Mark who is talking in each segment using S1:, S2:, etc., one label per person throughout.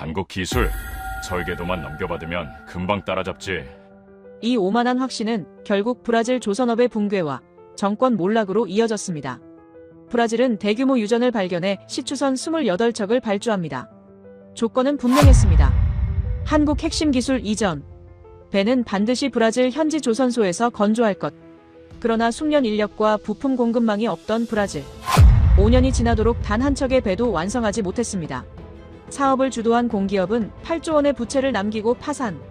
S1: 한국 기술, 설계도만 넘겨받으면 금방 따라잡지.
S2: 이 오만한 확신은 결국 브라질 조선업의 붕괴와 정권 몰락으로 이어졌습니다. 브라질은 대규모 유전을 발견해 시추선 28척을 발주합니다. 조건은 분명했습니다. 한국 핵심 기술 이전. 배는 반드시 브라질 현지 조선소에서 건조할 것. 그러나 숙련 인력과 부품 공급망이 없던 브라질. 5년이 지나도록 단 한 척의 배도 완성하지 못했습니다. 사업을 주도한 공기업은 8조 원의 부채를 남기고 파산.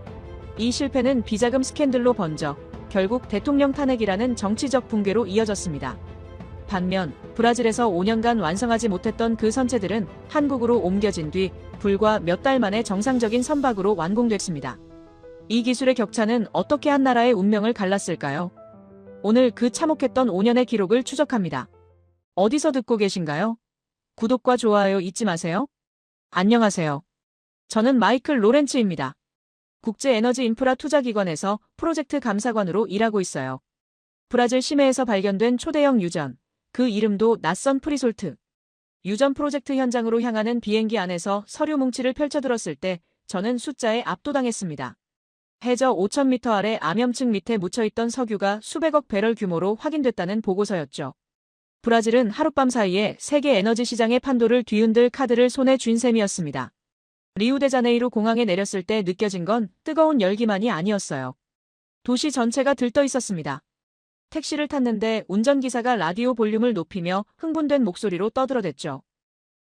S2: 이 실패는 비자금 스캔들로 번져 결국 대통령 탄핵이라는 정치적 붕괴로 이어졌습니다. 반면 브라질에서 5년간 완성하지 못했던 그 선체들은 한국으로 옮겨진 뒤 불과 몇 달 만에 정상적인 선박으로 완공됐습니다. 이 기술의 격차는 어떻게 한 나라의 운명을 갈랐을까요? 오늘 그 참혹했던 5년의 기록을 추적합니다. 어디서 듣고 계신가요? 구독과 좋아요 잊지 마세요. 안녕하세요. 저는 마이클 로렌츠입니다. 국제에너지인프라 투자기관에서 프로젝트 감사관으로 일하고 있어요. 브라질 심해에서 발견된 초대형 유전, 그 이름도 낯선 프리솔트. 유전 프로젝트 현장으로 향하는 비행기 안에서 서류 뭉치를 펼쳐들었을 때 저는 숫자에 압도당했습니다. 해저 5,000m 아래 암염층 밑에 묻혀있던 석유가 수백억 배럴 규모로 확인됐다는 보고서였죠. 브라질은 하룻밤 사이에 세계 에너지 시장의 판도를 뒤흔들 카드를 손에 쥔 셈이었습니다. 리우데자네이루 공항에 내렸을 때 느껴진 건 뜨거운 열기만이 아니었어요. 도시 전체가 들떠 있었습니다. 택시를 탔는데 운전기사가 라디오 볼륨을 높이며 흥분된 목소리로 떠들어댔죠.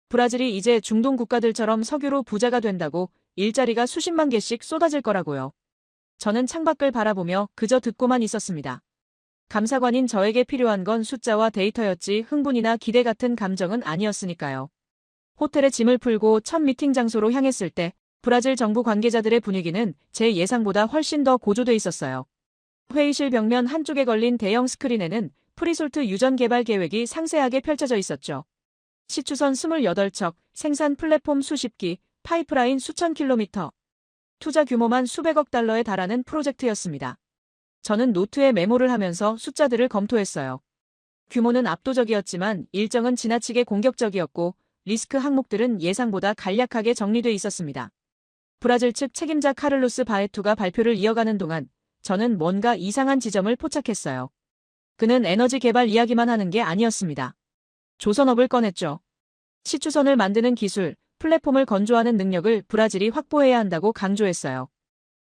S2: 브라질이 이제 중동 국가들처럼 석유로 부자가 된다고 일자리가 수십만 개씩 쏟아질 거라고요. 저는 창밖을 바라보며 그저 듣고만 있었습니다. 감사관인 저에게 필요한 건 숫자와 데이터였지 흥분이나 기대 같은 감정은 아니었으니까요. 호텔에 짐을 풀고 첫 미팅 장소로 향했을 때 브라질 정부 관계자들의 분위기는 제 예상보다 훨씬 더 고조돼 있었어요. 회의실 벽면 한쪽에 걸린 대형 스크린에는 프리솔트 유전 개발 계획이 상세하게 펼쳐져 있었죠. 시추선 28척, 생산 플랫폼 수십 기, 파이프라인 수천 킬로미터. 투자 규모만 수백억 달러에 달하는 프로젝트였습니다. 저는 노트에 메모를 하면서 숫자들을 검토했어요. 규모는 압도적이었지만 일정은 지나치게 공격적이었고 리스크 항목들은 예상보다 간략하게 정리돼 있었습니다. 브라질 측 책임자 카를로스 바에투가 발표를 이어가는 동안 저는 뭔가 이상한 지점을 포착했어요. 그는 에너지 개발 이야기만 하는 게 아니었습니다. 조선업을 꺼냈죠. 시추선을 만드는 기술, 플랫폼을 건조하는 능력을 브라질이 확보해야 한다고 강조했어요.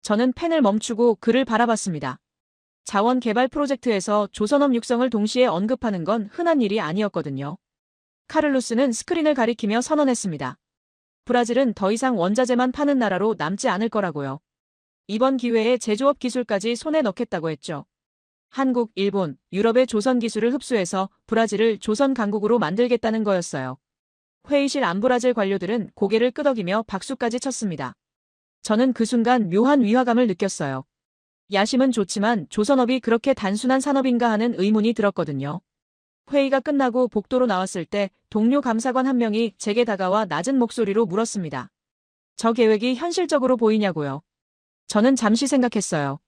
S2: 저는 펜을 멈추고 그를 바라봤습니다. 자원 개발 프로젝트에서 조선업 육성을 동시에 언급하는 건 흔한 일이 아니었거든요. 카를로스는 스크린을 가리키며 선언했습니다. 브라질은 더 이상 원자재만 파는 나라로 남지 않을 거라고요. 이번 기회에 제조업 기술까지 손에 넣겠다고 했죠. 한국, 일본, 유럽의 조선 기술을 흡수해서 브라질을 조선 강국으로 만들겠다는 거였어요. 회의실 안 브라질 관료들은 고개를 끄덕이며 박수까지 쳤습니다. 저는 그 순간 묘한 위화감을 느꼈어요. 야심은 좋지만 조선업이 그렇게 단순한 산업인가 하는 의문이 들었거든요. 회의가 끝나고 복도로 나왔을 때 동료 감사관 한 명이 제게 다가와 낮은 목소리로 물었습니다. 저 계획이 현실적으로 보이냐고요. 저는 잠시 생각했어요.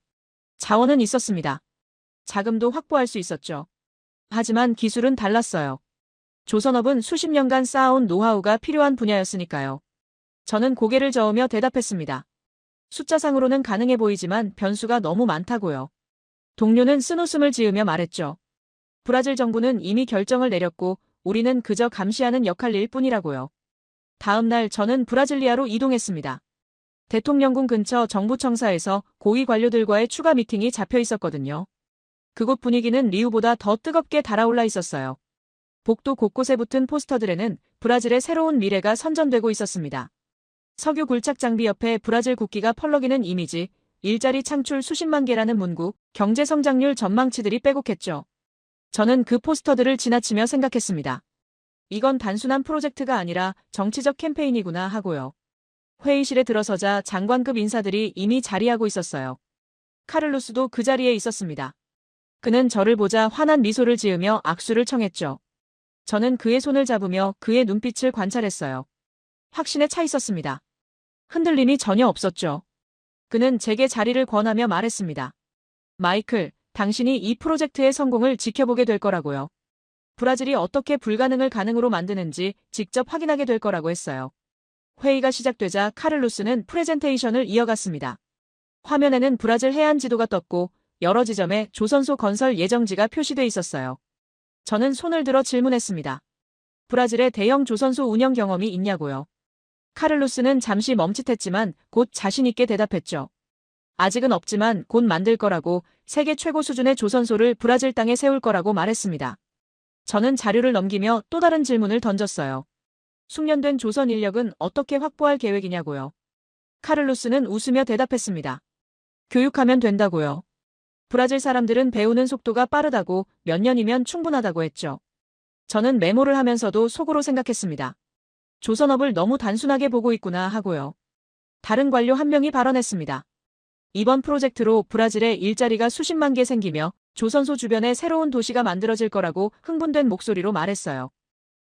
S2: 자원은 있었습니다. 자금도 확보할 수 있었죠. 하지만 기술은 달랐어요. 조선업은 수십 년간 쌓아온 노하우가 필요한 분야였으니까요. 저는 고개를 저으며 대답했습니다. 숫자상으로는 가능해 보이지만 변수가 너무 많다고요. 동료는 쓴웃음을 지으며 말했죠. 브라질 정부는 이미 결정을 내렸고 우리는 그저 감시하는 역할일 뿐이라고요. 다음 날 저는 브라질리아로 이동했습니다. 대통령궁 근처 정부청사에서 고위 관료들과의 추가 미팅이 잡혀 있었거든요. 그곳 분위기는 리우보다 더 뜨겁게 달아올라 있었어요. 복도 곳곳에 붙은 포스터들에는 브라질의 새로운 미래가 선전되고 있었습니다. 석유 굴착 장비 옆에 브라질 국기가 펄럭이는 이미지, 일자리 창출 수십만 개라는 문구, 경제 성장률 전망치들이 빼곡했죠. 저는 그 포스터들을 지나치며 생각했습니다. 이건 단순한 프로젝트가 아니라 정치적 캠페인이구나 하고요. 회의실에 들어서자 장관급 인사들이 이미 자리하고 있었어요. 카를로스도 그 자리에 있었습니다. 그는 저를 보자 환한 미소를 지으며 악수를 청했죠. 저는 그의 손을 잡으며 그의 눈빛을 관찰했어요. 확신에 차 있었습니다. 흔들림이 전혀 없었죠. 그는 제게 자리를 권하며 말했습니다. 마이클, 당신이 이 프로젝트의 성공을 지켜보게 될 거라고요. 브라질이 어떻게 불가능을 가능으로 만드는지 직접 확인하게 될 거라고 했어요. 회의가 시작되자 카를로스는 프레젠테이션을 이어갔습니다. 화면에는 브라질 해안 지도가 떴고 여러 지점에 조선소 건설 예정지가 표시돼 있었어요. 저는 손을 들어 질문했습니다. 브라질의 대형 조선소 운영 경험이 있냐고요. 카를로스는 잠시 멈칫했지만 곧 자신 있게 대답했죠. 아직은 없지만 곧 만들 거라고, 세계 최고 수준의 조선소를 브라질 땅에 세울 거라고 말했습니다. 저는 자료를 넘기며 또 다른 질문을 던졌어요. 숙련된 조선 인력은 어떻게 확보할 계획이냐고요. 카를로스는 웃으며 대답했습니다. 교육하면 된다고요. 브라질 사람들은 배우는 속도가 빠르다고, 몇 년이면 충분하다고 했죠. 저는 메모를 하면서도 속으로 생각했습니다. 조선업을 너무 단순하게 보고 있구나 하고요. 다른 관료 한 명이 발언했습니다. 이번 프로젝트로 브라질에 일자리가 수십만 개 생기며 조선소 주변에 새로운 도시가 만들어질 거라고 흥분된 목소리로 말했어요.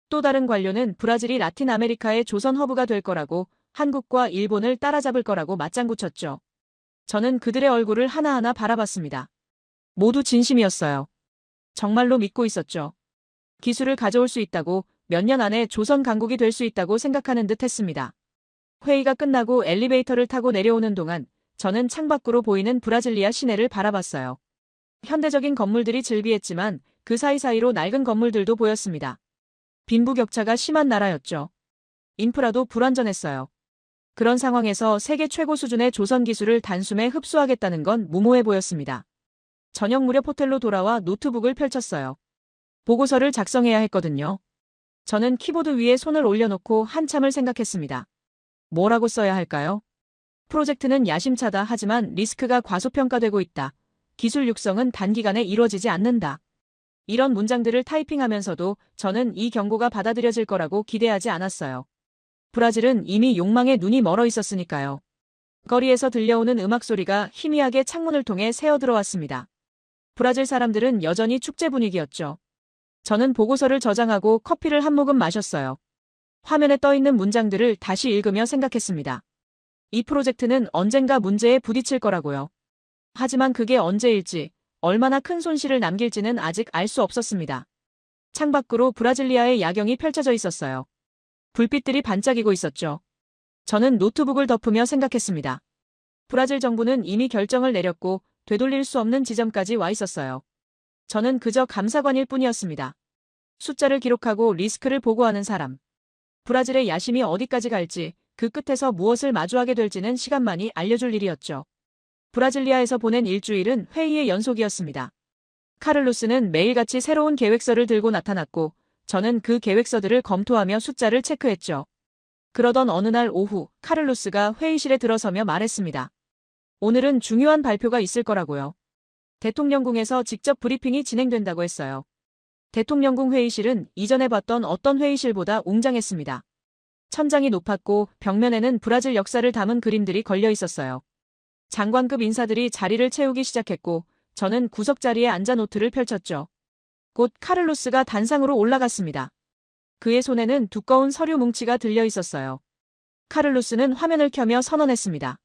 S2: 또 다른 관료는 브라질이 라틴 아메리카의 조선 허브가 될 거라고, 한국과 일본을 따라잡을 거라고 맞장구 쳤죠. 저는 그들의 얼굴을 하나하나 바라봤습니다. 모두 진심이었어요. 정말로 믿고 있었죠. 기술을 가져올 수 있다고, 몇 년 안에 조선 강국이 될 수 있다고 생각하는 듯 했습니다. 회의가 끝나고 엘리베이터를 타고 내려오는 동안 저는 창밖으로 보이는 브라질리아 시내를 바라봤어요. 현대적인 건물들이 즐비했지만 그 사이사이로 낡은 건물들도 보였습니다. 빈부격차가 심한 나라였죠. 인프라도 불완전했어요. 그런 상황에서 세계 최고 수준의 조선 기술을 단숨에 흡수하겠다는 건 무모해 보였습니다. 저녁 무렵 호텔로 돌아와 노트북을 펼쳤어요. 보고서를 작성해야 했거든요. 저는 키보드 위에 손을 올려놓고 한참을 생각했습니다. 뭐라고 써야 할까요? 프로젝트는 야심차다 하지만 리스크가 과소평가되고 있다. 기술 육성은 단기간에 이루어지지 않는다. 이런 문장들을 타이핑하면서도 저는 이 경고가 받아들여질 거라고 기대하지 않았어요. 브라질은 이미 욕망에 눈이 멀어 있었으니까요. 거리에서 들려오는 음악 소리가 희미하게 창문을 통해 새어 들어왔습니다. 브라질 사람들은 여전히 축제 분위기였죠. 저는 보고서를 저장하고 커피를 한 모금 마셨어요. 화면에 떠 있는 문장들을 다시 읽으며 생각했습니다. 이 프로젝트는 언젠가 문제에 부딪힐 거라고요. 하지만 그게 언제일지, 얼마나 큰 손실을 남길지는 아직 알 수 없었습니다. 창밖으로 브라질리아의 야경이 펼쳐져 있었어요. 불빛들이 반짝이고 있었죠. 저는 노트북을 덮으며 생각했습니다. 브라질 정부는 이미 결정을 내렸고 되돌릴 수 없는 지점까지 와 있었어요. 저는 그저 감사관일 뿐이었습니다. 숫자를 기록하고 리스크를 보고하는 사람. 브라질의 야심이 어디까지 갈지, 그 끝에서 무엇을 마주하게 될지는 시간만이 알려줄 일이었죠. 브라질리아에서 보낸 일주일은 회의의 연속이었습니다. 카를로스는 매일같이 새로운 계획서를 들고 나타났고 저는 그 계획서들을 검토하며 숫자를 체크했죠. 그러던 어느 날 오후 카를로스가 회의실에 들어서며 말했습니다. 오늘은 중요한 발표가 있을 거라고요. 대통령궁에서 직접 브리핑이 진행된다고 했어요. 대통령궁 회의실은 이전에 봤던 어떤 회의실보다 웅장했습니다. 천장이 높았고 벽면에는 브라질 역사를 담은 그림들이 걸려 있었어요. 장관급 인사들이 자리를 채우기 시작했고 저는 구석자리에 앉아 노트를 펼쳤죠. 곧 카를로스가 단상으로 올라갔습니다. 그의 손에는 두꺼운 서류 뭉치가 들려 있었어요. 카를로스는 화면을 켜며 선언했습니다.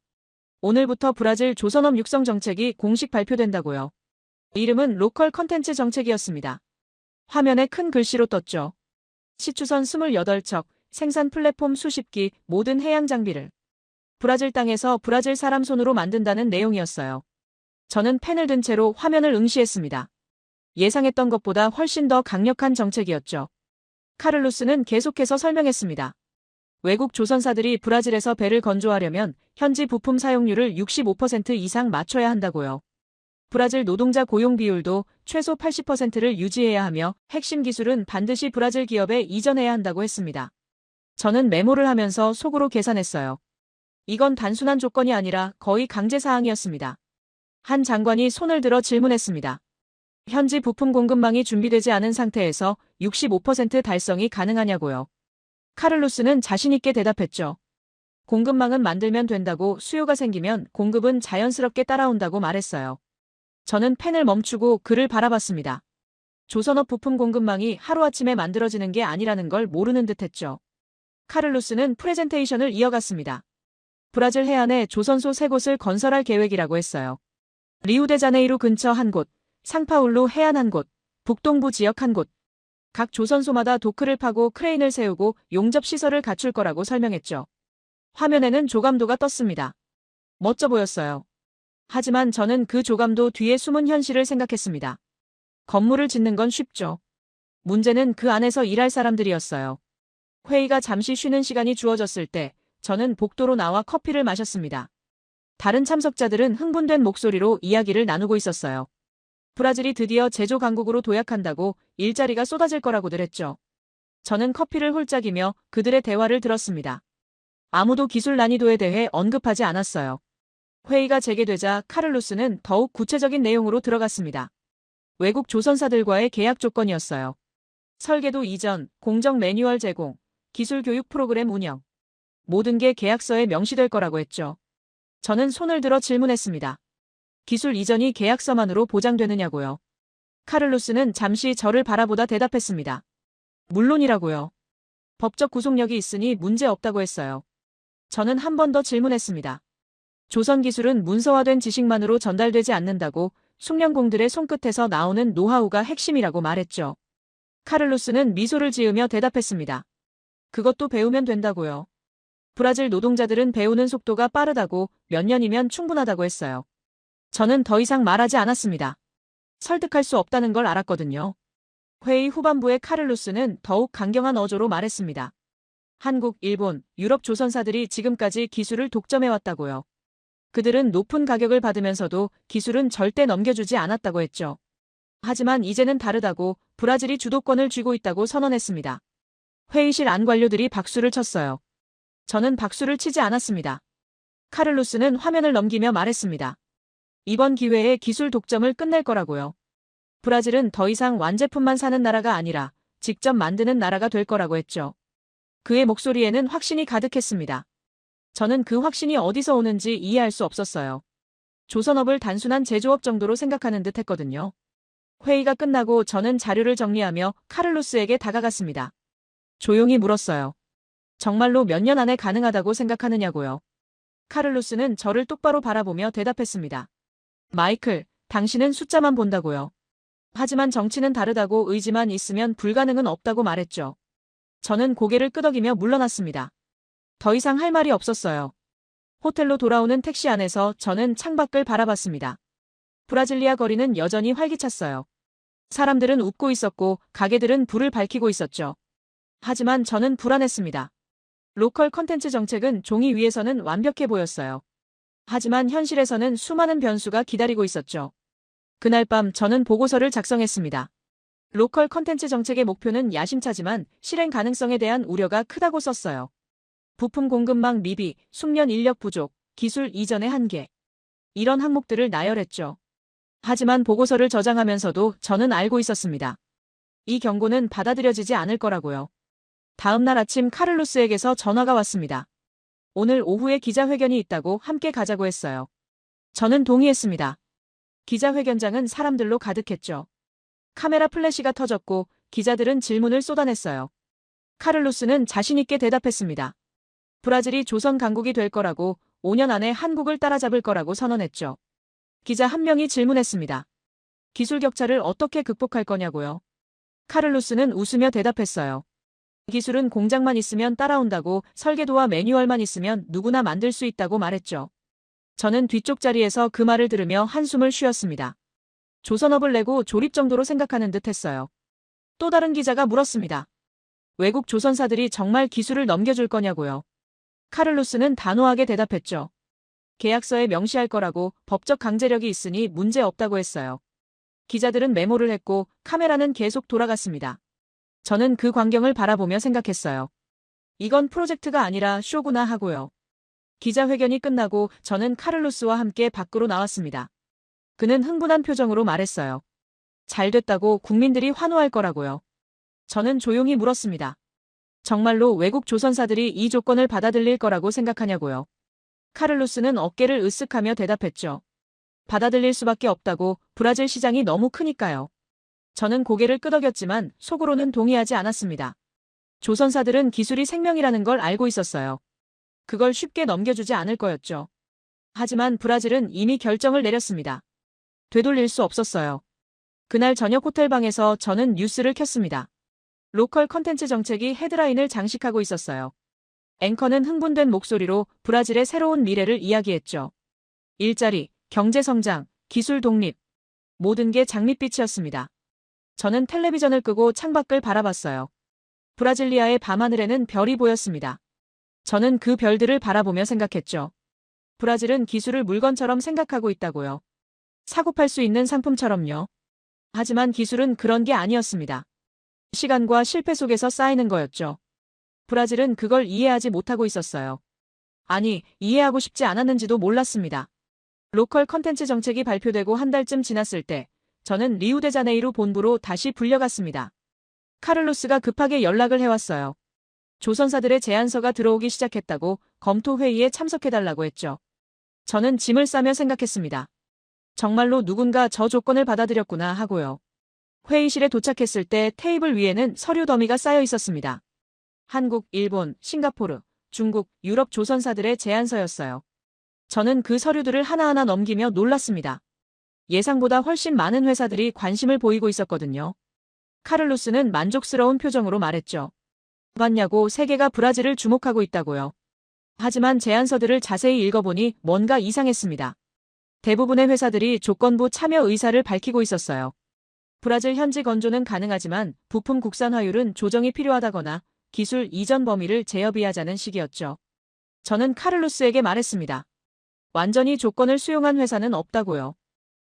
S2: 오늘부터 브라질 조선업 육성 정책이 공식 발표된다고요. 이름은 로컬 컨텐츠 정책이었습니다. 화면에 큰 글씨로 떴죠. 시추선 28척, 생산 플랫폼 수십 기, 모든 해양 장비를 브라질 땅에서 브라질 사람 손으로 만든다는 내용이었어요. 저는 펜을 든 채로 화면을 응시했습니다. 예상했던 것보다 훨씬 더 강력한 정책이었죠. 카를로스는 계속해서 설명했습니다. 외국 조선사들이 브라질에서 배를 건조하려면 현지 부품 사용률을 65% 이상 맞춰야 한다고요. 브라질 노동자 고용 비율도 최소 80%를 유지해야 하며 핵심 기술은 반드시 브라질 기업에 이전해야 한다고 했습니다. 저는 메모를 하면서 속으로 계산했어요. 이건 단순한 조건이 아니라 거의 강제사항이었습니다. 한 장관이 손을 들어 질문했습니다. 현지 부품 공급망이 준비되지 않은 상태에서 65% 달성이 가능하냐고요. 카를로스는 자신있게 대답했죠. 공급망은 만들면 된다고, 수요가 생기면 공급은 자연스럽게 따라온다고 말했어요. 저는 펜을 멈추고 그를 바라봤습니다. 조선업 부품 공급망이 하루아침에 만들어지는 게 아니라는 걸 모르는 듯했죠. 카를로스는 프레젠테이션을 이어갔습니다. 브라질 해안에 조선소 3곳을 건설할 계획이라고 했어요. 리우데자네이루 근처 한 곳, 상파울루 해안 한 곳, 북동부 지역 한 곳. 각 조선소마다 도크를 파고 크레인을 세우고 용접 시설을 갖출 거라고 설명했죠. 화면에는 조감도가 떴습니다. 멋져 보였어요. 하지만 저는 그 조감도 뒤에 숨은 현실을 생각했습니다. 건물을 짓는 건 쉽죠. 문제는 그 안에서 일할 사람들이었어요. 회의가 잠시 쉬는 시간이 주어졌을 때 저는 복도로 나와 커피를 마셨습니다. 다른 참석자들은 흥분된 목소리로 이야기를 나누고 있었어요. 브라질이 드디어 제조 강국으로 도약한다고 일자리가 쏟아질 거라고들 했죠. 저는 커피를 홀짝이며 그들의 대화를 들었습니다. 아무도 기술 난이도에 대해 언급하지 않았어요. 회의가 재개되자 카를로스는 더욱 구체적인 내용으로 들어갔습니다. 외국 조선사들과의 계약 조건이었어요. 설계도 이전, 공정 매뉴얼 제공, 기술 교육 프로그램 운영. 모든 게 계약서에 명시될 거라고 했죠. 저는 손을 들어 질문했습니다. 기술 이전이 계약서만으로 보장되느냐고요. 카를로스는 잠시 저를 바라보다 대답했습니다. 물론이라고요. 법적 구속력이 있으니 문제 없다고 했어요. 저는 한 번 더 질문했습니다. 조선 기술은 문서화된 지식만으로 전달되지 않는다고 숙련공들의 손끝에서 나오는 노하우가 핵심이라고 말했죠. 카를로스는 미소를 지으며 대답했습니다. 그것도 배우면 된다고요. 브라질 노동자들은 배우는 속도가 빠르다고 몇 년이면 충분하다고 했어요. 저는 더 이상 말하지 않았습니다. 설득할 수 없다는 걸 알았거든요. 회의 후반부에 카를로스는 더욱 강경한 어조로 말했습니다. 한국, 일본, 유럽 조선사들이 지금까지 기술을 독점해왔다고요. 그들은 높은 가격을 받으면서도 기술은 절대 넘겨주지 않았다고 했죠. 하지만 이제는 다르다고 브라질이 주도권을 쥐고 있다고 선언했습니다. 회의실 안 관료들이 박수를 쳤어요. 저는 박수를 치지 않았습니다. 카를로스는 화면을 넘기며 말했습니다. 이번 기회에 기술 독점을 끝낼 거라고요. 브라질은 더 이상 완제품만 사는 나라가 아니라 직접 만드는 나라가 될 거라고 했죠. 그의 목소리에는 확신이 가득했습니다. 저는 그 확신이 어디서 오는지 이해할 수 없었어요. 조선업을 단순한 제조업 정도로 생각하는 듯 했거든요. 회의가 끝나고 저는 자료를 정리하며 카를로스에게 다가갔습니다. 조용히 물었어요. 정말로 몇 년 안에 가능하다고 생각하느냐고요. 카를로스는 저를 똑바로 바라보며 대답했습니다. 마이클, 당신은 숫자만 본다고요. 하지만 정치는 다르다고 의지만 있으면 불가능은 없다고 말했죠. 저는 고개를 끄덕이며 물러났습니다. 더 이상 할 말이 없었어요. 호텔로 돌아오는 택시 안에서 저는 창밖을 바라봤습니다. 브라질리아 거리는 여전히 활기찼어요. 사람들은 웃고 있었고 가게들은 불을 밝히고 있었죠. 하지만 저는 불안했습니다. 로컬 컨텐츠 정책은 종이 위에서는 완벽해 보였어요. 하지만 현실에서는 수많은 변수가 기다리고 있었죠. 그날 밤 저는 보고서를 작성했습니다. 로컬 컨텐츠 정책의 목표는 야심차지만 실행 가능성에 대한 우려가 크다고 썼어요. 부품 공급망 미비, 숙련 인력 부족, 기술 이전의 한계. 이런 항목들을 나열했죠. 하지만 보고서를 저장하면서도 저는 알고 있었습니다. 이 경고는 받아들여지지 않을 거라고요. 다음 날 아침 카를로스에게서 전화가 왔습니다. 오늘 오후에 기자회견이 있다고 함께 가자고 했어요. 저는 동의했습니다. 기자회견장은 사람들로 가득했죠. 카메라 플래시가 터졌고 기자들은 질문을 쏟아냈어요. 카를로스는 자신있게 대답했습니다. 브라질이 조선 강국이 될 거라고 5년 안에 한국을 따라잡을 거라고 선언했죠. 기자 한 명이 질문했습니다. 기술 격차를 어떻게 극복할 거냐고요. 카를로스는 웃으며 대답했어요. 기술은 공장만 있으면 따라온다고 설계도와 매뉴얼만 있으면 누구나 만들 수 있다고 말했죠. 저는 뒤쪽 자리에서 그 말을 들으며 한숨을 쉬었습니다. 조선업을 내고 조립 정도로 생각하는 듯 했어요. 또 다른 기자가 물었습니다. 외국 조선사들이 정말 기술을 넘겨줄 거냐고요. 카를로스는 단호하게 대답했죠. 계약서에 명시할 거라고 법적 강제력이 있으니 문제 없다고 했어요. 기자들은 메모를 했고 카메라는 계속 돌아갔습니다. 저는 그 광경을 바라보며 생각했어요. 이건 프로젝트가 아니라 쇼구나 하고요. 기자회견이 끝나고 저는 카를로스와 함께 밖으로 나왔습니다. 그는 흥분한 표정으로 말했어요. 잘 됐다고 국민들이 환호할 거라고요. 저는 조용히 물었습니다. 정말로 외국 조선사들이 이 조건을 받아들일 거라고 생각하냐고요. 카를로스는 어깨를 으쓱하며 대답했죠. 받아들일 수밖에 없다고 브라질 시장이 너무 크니까요. 저는 고개를 끄덕였지만 속으로는 동의하지 않았습니다. 조선사들은 기술이 생명이라는 걸 알고 있었어요. 그걸 쉽게 넘겨주지 않을 거였죠. 하지만 브라질은 이미 결정을 내렸습니다. 되돌릴 수 없었어요. 그날 저녁 호텔방에서 저는 뉴스를 켰습니다. 로컬 컨텐츠 정책이 헤드라인을 장식하고 있었어요. 앵커는 흥분된 목소리로 브라질의 새로운 미래를 이야기했죠. 일자리, 경제 성장, 기술 독립. 모든 게 장밋빛이었습니다. 저는 텔레비전을 끄고 창밖을 바라봤어요. 브라질리아의 밤하늘에는 별이 보였습니다. 저는 그 별들을 바라보며 생각했죠. 브라질은 기술을 물건처럼 생각하고 있다고요. 사고 팔 수 있는 상품처럼요. 하지만 기술은 그런 게 아니었습니다. 시간과 실패 속에서 쌓이는 거였죠. 브라질은 그걸 이해하지 못하고 있었어요. 아니, 이해하고 싶지 않았는지도 몰랐습니다. 로컬 컨텐츠 정책이 발표되고 한 달쯤 지났을 때 저는 리우데자네이루 본부로 다시 불려갔습니다. 카를로스가 급하게 연락을 해왔어요. 조선사들의 제안서가 들어오기 시작했다고 검토 회의에 참석해달라고 했죠. 저는 짐을 싸며 생각했습니다. 정말로 누군가 저 조건을 받아들였구나 하고요. 회의실에 도착했을 때 테이블 위에는 서류 더미가 쌓여 있었습니다. 한국, 일본, 싱가포르, 중국, 유럽 조선사들의 제안서였어요. 저는 그 서류들을 하나하나 넘기며 놀랐습니다. 예상보다 훨씬 많은 회사들이 관심을 보이고 있었거든요. 카를로스는 만족스러운 표정으로 말했죠. 봤냐고 세계가 브라질을 주목하고 있다고요. 하지만 제안서들을 자세히 읽어보니 뭔가 이상했습니다. 대부분의 회사들이 조건부 참여 의사를 밝히고 있었어요. 브라질 현지 건조는 가능하지만 부품 국산화율은 조정이 필요하다거나 기술 이전 범위를 재협의하자는 식이었죠. 저는 카를로스에게 말했습니다. 완전히 조건을 수용한 회사는 없다고요.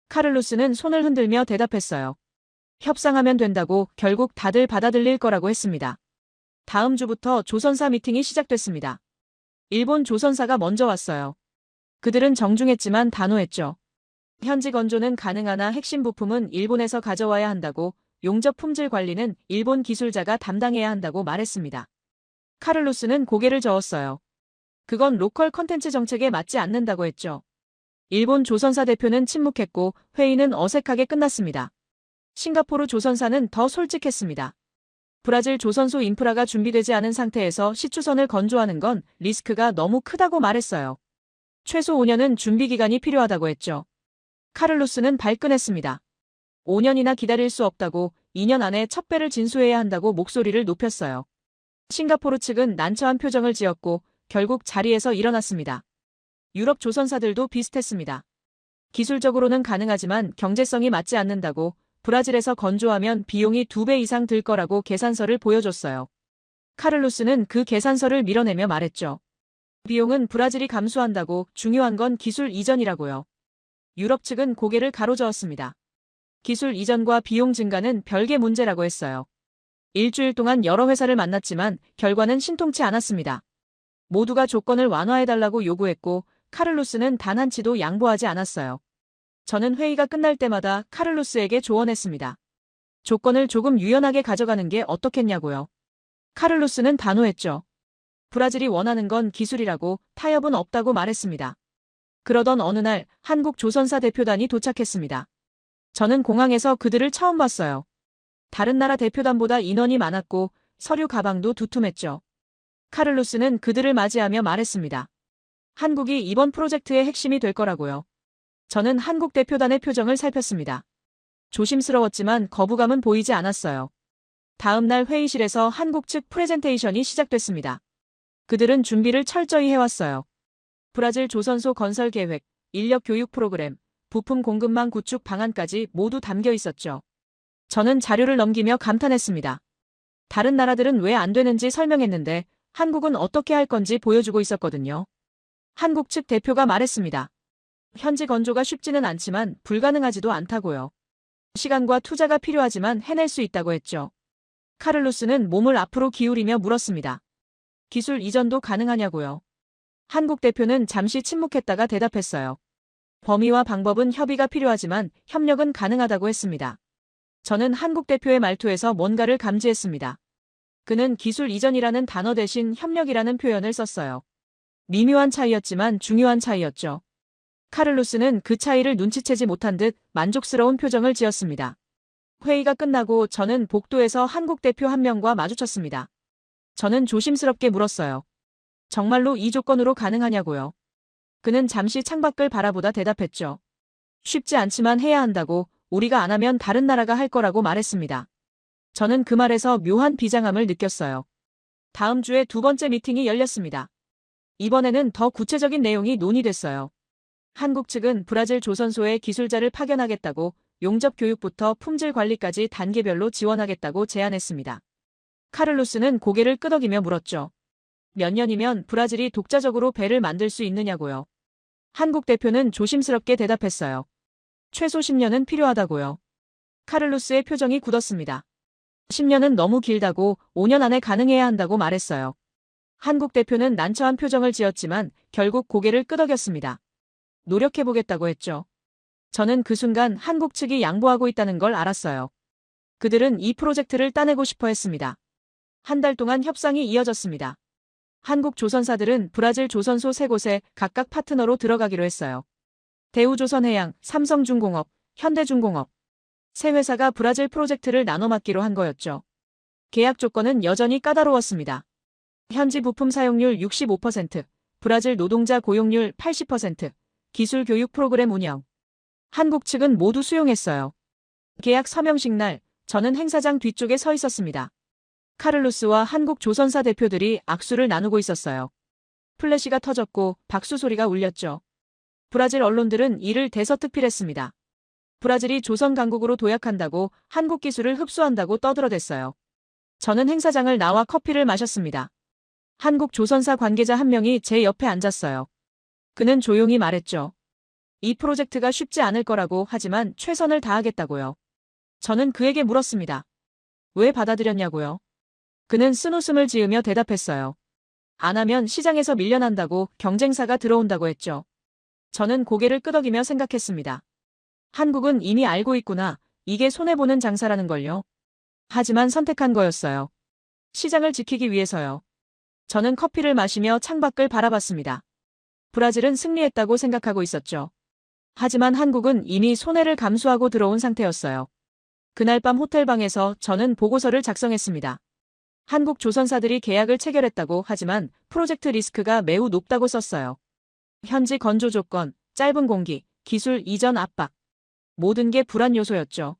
S2: 카를로스는 손을 흔들며 대답했어요. 협상하면 된다고 결국 다들 받아들일 거라고 했습니다. 다음 주부터 조선사 미팅이 시작됐습니다. 일본 조선사가 먼저 왔어요. 그들은 정중했지만 단호했죠. 현지 건조는 가능하나 핵심 부품은 일본에서 가져와야 한다고, 용접 품질 관리는 일본 기술자가 담당해야 한다고 말했습니다. 카를로스는 고개를 저었어요. 그건 로컬 컨텐츠 정책에 맞지 않는다고 했죠. 일본 조선사 대표는 침묵했고 회의는 어색하게 끝났습니다. 싱가포르 조선사는 더 솔직했습니다. 브라질 조선소 인프라가 준비되지 않은 상태에서 시추선을 건조하는 건 리스크가 너무 크다고 말했어요. 최소 5년은 준비 기간이 필요하다고 했죠. 카를로스는 발끈했습니다. 5년이나 기다릴 수 없다고, 2년 안에 첫 배를 진수해야 한다고 목소리를 높였어요. 싱가포르 측은 난처한 표정을 지었고 결국 자리에서 일어났습니다. 유럽 조선사들도 비슷했습니다. 기술적으로는 가능하지만 경제성이 맞지 않는다고, 브라질에서 건조하면 비용이 2배 이상 들 거라고 계산서를 보여줬어요. 카를로스는 그 계산서를 밀어내며 말했죠. 비용은 브라질이 감수한다고, 중요한 건 기술 이전이라고요. 유럽 측은 고개를 가로저었습니다. 기술 이전과 비용 증가는 별개 문제라고 했어요. 일주일 동안 여러 회사를 만났지만 결과는 신통치 않았습니다. 모두가 조건을 완화해달라고 요구했고 카를로스는 단 한치도 양보하지 않았어요. 저는 회의가 끝날 때마다 카를로스에게 조언했습니다. 조건을 조금 유연하게 가져가는 게 어떻겠냐고요. 카를로스는 단호했죠. 브라질이 원하는 건 기술이라고, 타협은 없다고 말했습니다. 그러던 어느 날 한국 조선사 대표단이 도착했습니다. 저는 공항에서 그들을 처음 봤어요. 다른 나라 대표단보다 인원이 많았고 서류 가방도 두툼했죠. 카를로스는 그들을 맞이하며 말했습니다. 한국이 이번 프로젝트의 핵심이 될 거라고요. 저는 한국 대표단의 표정을 살폈습니다. 조심스러웠지만 거부감은 보이지 않았어요. 다음 날 회의실에서 한국 측 프레젠테이션이 시작됐습니다. 그들은 준비를 철저히 해왔어요. 브라질 조선소 건설 계획, 인력 교육 프로그램, 부품 공급망 구축 방안까지 모두 담겨 있었죠. 저는 자료를 넘기며 감탄했습니다. 다른 나라들은 왜 안 되는지 설명했는데 한국은 어떻게 할 건지 보여주고 있었거든요. 한국 측 대표가 말했습니다. 현지 건조가 쉽지는 않지만 불가능하지도 않다고요. 시간과 투자가 필요하지만 해낼 수 있다고 했죠. 카를로스는 몸을 앞으로 기울이며 물었습니다. 기술 이전도 가능하냐고요. 한국 대표는 잠시 침묵했다가 대답했어요. 범위와 방법은 협의가 필요하지만 협력은 가능하다고 했습니다. 저는 한국 대표의 말투에서 뭔가를 감지했습니다. 그는 기술 이전이라는 단어 대신 협력이라는 표현을 썼어요. 미묘한 차이였지만 중요한 차이였죠. 카를로스는 그 차이를 눈치채지 못한 듯 만족스러운 표정을 지었습니다. 회의가 끝나고 저는 복도에서 한국 대표 한 명과 마주쳤습니다. 저는 조심스럽게 물었어요. 정말로 이 조건으로 가능하냐고요. 그는 잠시 창밖을 바라보다 대답했죠. 쉽지 않지만 해야 한다고, 우리가 안 하면 다른 나라가 할 거라고 말했습니다. 저는 그 말에서 묘한 비장함을 느꼈어요. 다음 주에 두 번째 미팅이 열렸습니다. 이번에는 더 구체적인 내용이 논의됐어요. 한국 측은 브라질 조선소에 기술자를 파견하겠다고 용접 교육부터 품질 관리까지 단계별로 지원하겠다고 제안했습니다. 카를로스는 고개를 끄덕이며 물었죠. 몇 년이면 브라질이 독자적으로 배를 만들 수 있느냐고요. 한국 대표는 조심스럽게 대답했어요. 최소 10년은 필요하다고요. 카를로스의 표정이 굳었습니다. 10년은 너무 길다고 5년 안에 가능해야 한다고 말했어요. 한국 대표는 난처한 표정을 지었지만 결국 고개를 끄덕였습니다. 노력해보겠다고 했죠. 저는 그 순간 한국 측이 양보하고 있다는 걸 알았어요. 그들은 이 프로젝트를 따내고 싶어 했습니다. 한 달 동안 협상이 이어졌습니다. 한국 조선사들은 브라질 조선소 3곳에 각각 파트너로 들어가기로 했어요. 대우조선해양, 삼성중공업, 현대중공업. 세 회사가 브라질 프로젝트를 나눠 맡기로 한 거였죠. 계약 조건은 여전히 까다로웠습니다. 현지 부품 사용률 65%, 브라질 노동자 고용률 80%, 기술 교육 프로그램 운영. 한국 측은 모두 수용했어요. 계약 서명식 날, 저는 행사장 뒤쪽에 서 있었습니다. 카를로스와 한국 조선사 대표들이 악수를 나누고 있었어요. 플래시가 터졌고 박수 소리가 울렸죠. 브라질 언론들은 이를 대서특필했습니다. 브라질이 조선 강국으로 도약한다고 한국 기술을 흡수한다고 떠들어댔어요. 저는 행사장을 나와 커피를 마셨습니다. 한국 조선사 관계자 한 명이 제 옆에 앉았어요. 그는 조용히 말했죠. 이 프로젝트가 쉽지 않을 거라고 하지만 최선을 다하겠다고요. 저는 그에게 물었습니다. 왜 받아들였냐고요? 그는 쓴웃음을 지으며 대답했어요. 안 하면 시장에서 밀려난다고 경쟁사가 들어온다고 했죠. 저는 고개를 끄덕이며 생각했습니다. 한국은 이미 알고 있구나. 이게 손해보는 장사라는 걸요. 하지만 선택한 거였어요. 시장을 지키기 위해서요. 저는 커피를 마시며 창밖을 바라봤습니다. 브라질은 승리했다고 생각하고 있었죠. 하지만 한국은 이미 손해를 감수하고 들어온 상태였어요. 그날 밤 호텔방에서 저는 보고서를 작성했습니다. 한국 조선사들이 계약을 체결했다고 하지만 프로젝트 리스크가 매우 높다고 썼어요. 현지 건조 조건, 짧은 공기, 기술 이전 압박. 모든 게 불안 요소였죠.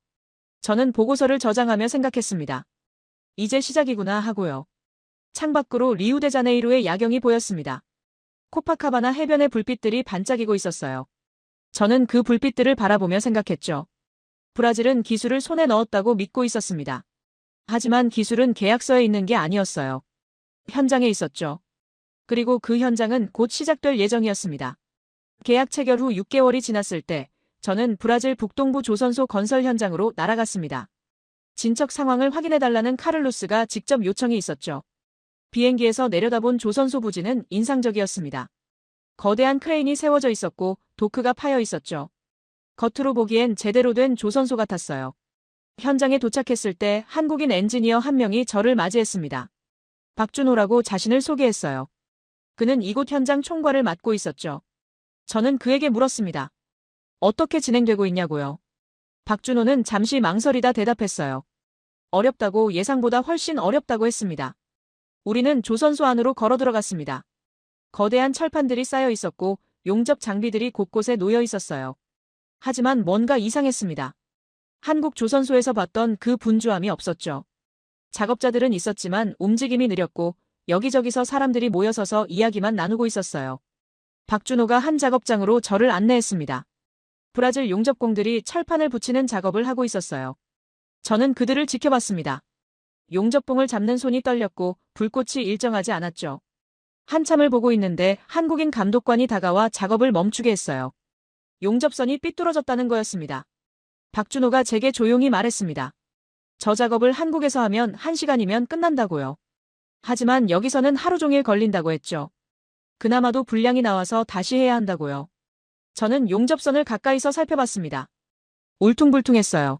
S2: 저는 보고서를 저장하며 생각했습니다. 이제 시작이구나 하고요. 창밖으로 리우데자네이루의 야경이 보였습니다. 코파카바나 해변의 불빛들이 반짝이고 있었어요. 저는 그 불빛들을 바라보며 생각했죠. 브라질은 기술을 손에 넣었다고 믿고 있었습니다. 하지만 기술은 계약서에 있는 게 아니었어요. 현장에 있었죠. 그리고 그 현장은 곧 시작될 예정이었습니다. 계약 체결 후 6개월이 지났을 때 저는 브라질 북동부 조선소 건설 현장으로 날아갔습니다. 진척 상황을 확인해달라는 카를로스가 직접 요청이 있었죠. 비행기에서 내려다본 조선소 부지는 인상적이었습니다. 거대한 크레인이 세워져 있었고 도크가 파여 있었죠. 겉으로 보기엔 제대로 된 조선소 같았어요. 현장에 도착했을 때 한국인 엔지니어 한 명이 저를 맞이했습니다. 박준호라고 자신을 소개했어요. 그는 이곳 현장 총괄을 맡고 있었죠. 저는 그에게 물었습니다. 어떻게 진행되고 있냐고요. 박준호는 잠시 망설이다 대답했어요. 어렵다고 예상보다 훨씬 어렵다고 했습니다. 우리는 조선소 안으로 걸어 들어갔습니다. 거대한 철판들이 쌓여 있었고 용접 장비들이 곳곳에 놓여 있었어요. 하지만 뭔가 이상했습니다. 한국 조선소에서 봤던 그 분주함이 없었죠. 작업자들은 있었지만 움직임이 느렸고 여기저기서 사람들이 모여서서 이야기만 나누고 있었어요. 박준호가 한 작업장으로 저를 안내했습니다. 브라질 용접공들이 철판을 붙이는 작업을 하고 있었어요. 저는 그들을 지켜봤습니다. 용접봉을 잡는 손이 떨렸고 불꽃이 일정하지 않았죠. 한참을 보고 있는데 한국인 감독관이 다가와 작업을 멈추게 했어요. 용접선이 삐뚤어졌다는 거였습니다. 박준호가 제게 조용히 말했습니다. 저 작업을 한국에서 하면 1시간이면 끝난다고요. 하지만 여기서는 하루 종일 걸린다고 했죠. 그나마도 분량이 나와서 다시 해야 한다고요. 저는 용접선을 가까이서 살펴봤습니다. 울퉁불퉁했어요.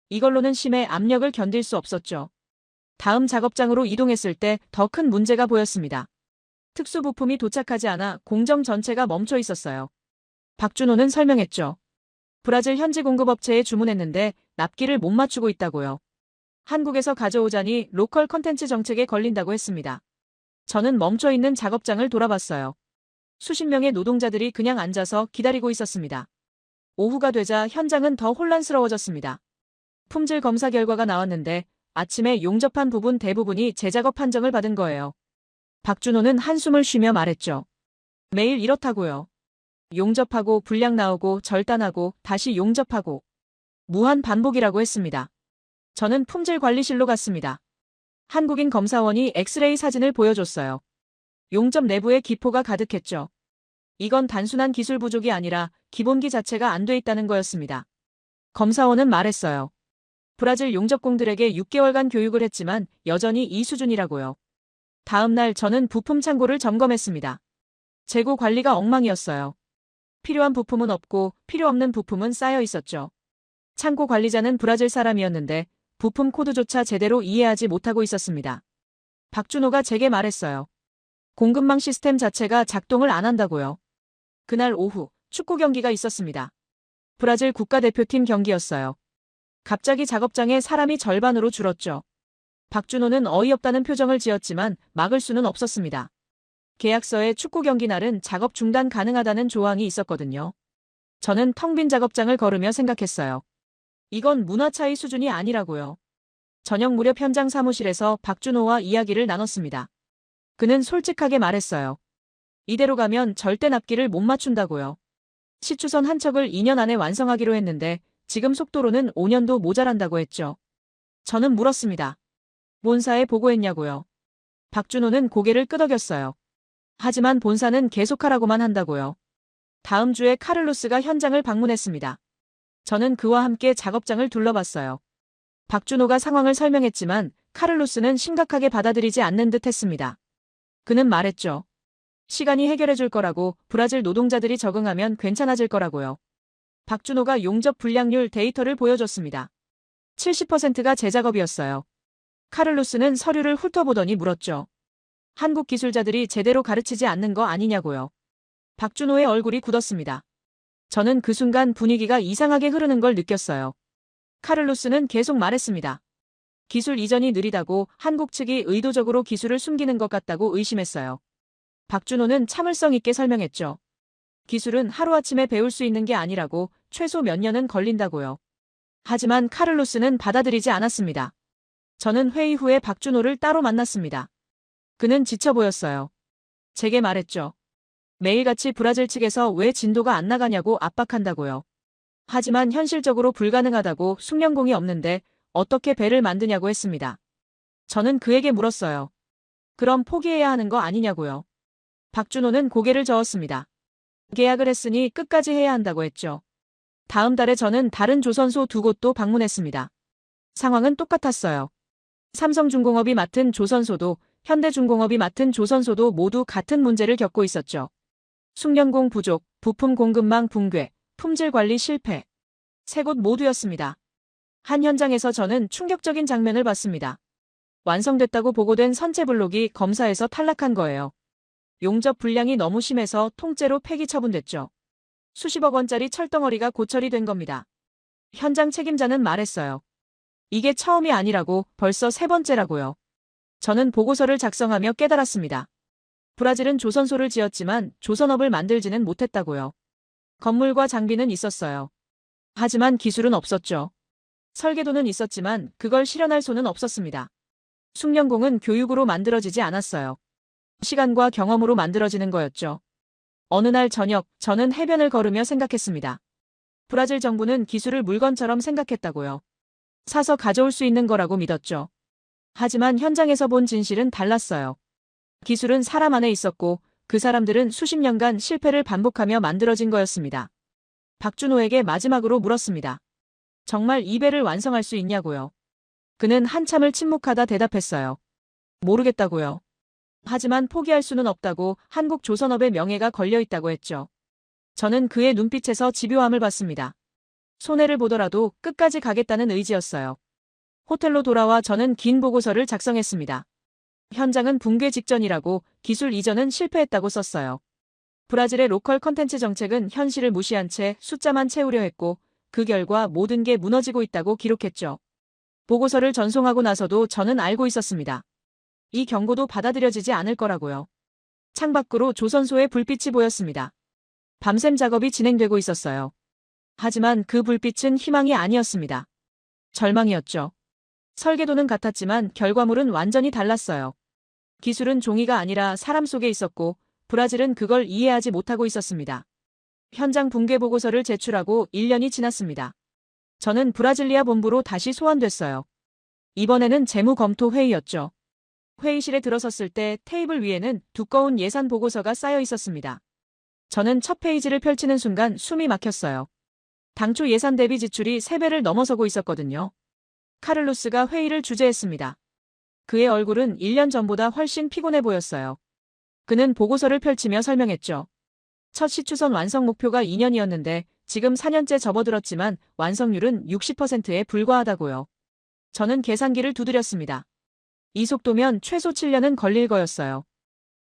S2: 이걸로는 심해 압력을 견딜 수 없었죠. 다음 작업장으로 이동했을 때 더 큰 문제가 보였습니다. 특수 부품이 도착하지 않아 공정 전체가 멈춰 있었어요. 박준호는 설명했죠. 브라질 현지 공급업체에 주문했는데 납기를 못 맞추고 있다고요. 한국에서 가져오자니 로컬 컨텐츠 정책에 걸린다고 했습니다. 저는 멈춰있는 작업장을 돌아봤어요. 수십 명의 노동자들이 그냥 앉아서 기다리고 있었습니다. 오후가 되자 현장은 더 혼란스러워졌습니다. 품질 검사 결과가 나왔는데 아침에 용접한 부분 대부분이 재작업 판정을 받은 거예요. 박준호는 한숨을 쉬며 말했죠. 매일 이렇다고요. 용접하고 불량 나오고 절단하고 다시 용접하고 무한 반복이라고 했습니다. 저는 품질관리실로 갔습니다. 한국인 검사원이 엑스레이 사진을 보여줬어요. 용접 내부에 기포가 가득했죠. 이건 단순한 기술 부족이 아니라 기본기 자체가 안 돼 있다는 거였습니다. 검사원은 말했어요. 브라질 용접공들에게 6개월간 교육을 했지만 여전히 이 수준이라고요. 다음 날 저는 부품 창고를 점검했습니다. 재고 관리가 엉망이었어요. 필요한 부품은 없고 필요 없는 부품은 쌓여 있었죠. 창고 관리자는 브라질 사람이었는데 부품 코드조차 제대로 이해하지 못하고 있었습니다. 박준호가 제게 말했어요. 공급망 시스템 자체가 작동을 안 한다고요. 그날 오후 축구 경기가 있었습니다. 브라질 국가대표팀 경기였어요. 갑자기 작업장에 사람이 절반으로 줄었죠. 박준호는 어이없다는 표정을 지었지만 막을 수는 없었습니다. 계약서에 축구 경기 날은 작업 중단 가능하다는 조항이 있었거든요. 저는 텅 빈 작업장을 걸으며 생각했어요. 이건 문화 차이 수준이 아니라고요. 저녁 무렵 현장 사무실에서 박준호와 이야기를 나눴습니다. 그는 솔직하게 말했어요. 이대로 가면 절대 납기를 못 맞춘다고요. 시추선 한 척을 2년 안에 완성하기로 했는데 지금 속도로는 5년도 모자란다고 했죠. 저는 물었습니다. 본사에 보고했냐고요. 박준호는 고개를 끄덕였어요. 하지만 본사는 계속하라고만 한다고요. 다음 주에 카를로스가 현장을 방문했습니다. 저는 그와 함께 작업장을 둘러봤어요. 박준호가 상황을 설명했지만 카를로스는 심각하게 받아들이지 않는 듯 했습니다. 그는 말했죠. 시간이 해결해 줄 거라고, 브라질 노동자들이 적응하면 괜찮아질 거라고요. 박준호가 용접 불량률 데이터를 보여줬습니다. 70%가 재작업이었어요. 카를로스는 서류를 훑어보더니 물었죠. 한국 기술자들이 제대로 가르치지 않는 거 아니냐고요. 박준호의 얼굴이 굳었습니다. 저는 그 순간 분위기가 이상하게 흐르는 걸 느꼈어요. 카를로스는 계속 말했습니다. 기술 이전이 느리다고, 한국 측이 의도적으로 기술을 숨기는 것 같다고 의심했어요. 박준호는 참을성 있게 설명했죠. 기술은 하루아침에 배울 수 있는 게 아니라고, 최소 몇 년은 걸린다고요. 하지만 카를로스는 받아들이지 않았습니다. 저는 회의 후에 박준호를 따로 만났습니다. 그는 지쳐 보였어요. 제게 말했죠. 매일같이 브라질 측에서 왜 진도가 안 나가냐고 압박한다고요. 하지만 현실적으로 불가능하다고, 숙련공이 없는데 어떻게 배를 만드냐고 했습니다. 저는 그에게 물었어요. 그럼 포기해야 하는 거 아니냐고요. 박준호는 고개를 저었습니다. 계약을 했으니 끝까지 해야 한다고 했죠. 다음 달에 저는 다른 조선소 2곳도 방문했습니다. 상황은 똑같았어요. 삼성중공업이 맡은 조선소도 현대중공업이 맡은 조선소도 모두 같은 문제를 겪고 있었죠. 숙련공 부족, 부품 공급망 붕괴, 품질 관리 실패. 세 곳 모두였습니다. 한 현장에서 저는 충격적인 장면을 봤습니다. 완성됐다고 보고된 선체 블록이 검사에서 탈락한 거예요. 용접 불량이 너무 심해서 통째로 폐기 처분됐죠. 수십억 원짜리 철덩어리가 고철이 된 겁니다. 현장 책임자는 말했어요. 이게 처음이 아니라고, 벌써 세 번째라고요. 저는 보고서를 작성하며 깨달았습니다. 브라질은 조선소를 지었지만 조선업을 만들지는 못했다고요. 건물과 장비는 있었어요. 하지만 기술은 없었죠. 설계도는 있었지만 그걸 실현할 손은 없었습니다. 숙련공은 교육으로 만들어지지 않았어요. 시간과 경험으로 만들어지는 거였죠. 어느 날 저녁, 저는 해변을 걸으며 생각했습니다. 브라질 정부는 기술을 물건처럼 생각했다고요. 사서 가져올 수 있는 거라고 믿었죠. 하지만 현장에서 본 진실은 달랐어요. 기술은 사람 안에 있었고 그 사람들은 수십 년간 실패를 반복하며 만들어진 거였습니다. 박준호에게 마지막으로 물었습니다. 정말 이 배를 완성할 수 있냐고요. 그는 한참을 침묵하다 대답했어요. 모르겠다고요. 하지만 포기할 수는 없다고, 한국 조선업의 명예가 걸려 있다고 했죠. 저는 그의 눈빛에서 집요함을 봤습니다. 손해를 보더라도 끝까지 가겠다는 의지였어요. 호텔로 돌아와 저는 긴 보고서를 작성했습니다. 현장은 붕괴 직전이라고, 기술 이전은 실패했다고 썼어요. 브라질의 로컬 컨텐츠 정책은 현실을 무시한 채 숫자만 채우려 했고 그 결과 모든 게 무너지고 있다고 기록했죠. 보고서를 전송하고 나서도 저는 알고 있었습니다. 이 경고도 받아들여지지 않을 거라고요. 창밖으로 조선소의 불빛이 보였습니다. 밤샘 작업이 진행되고 있었어요. 하지만 그 불빛은 희망이 아니었습니다. 절망이었죠. 설계도는 같았지만 결과물은 완전히 달랐어요. 기술은 종이가 아니라 사람 속에 있었고 브라질은 그걸 이해하지 못하고 있었습니다. 현장 붕괴 보고서를 제출하고 1년이 지났습니다. 저는 브라질리아 본부로 다시 소환됐어요. 이번에는 재무 검토 회의였죠. 회의실에 들어섰을 때 테이블 위에는 두꺼운 예산 보고서가 쌓여 있었습니다. 저는 첫 페이지를 펼치는 순간 숨이 막혔어요. 당초 예산 대비 지출이 3배를 넘어서고 있었거든요. 카를로스가 회의를 주재했습니다. 그의 얼굴은 1년 전보다 훨씬 피곤해 보였어요. 그는 보고서를 펼치며 설명했죠. 첫 시추선 완성 목표가 2년이었는데 지금 4년째 접어들었지만 완성률은 60%에 불과하다고요. 저는 계산기를 두드렸습니다. 이 속도면 최소 7년은 걸릴 거였어요.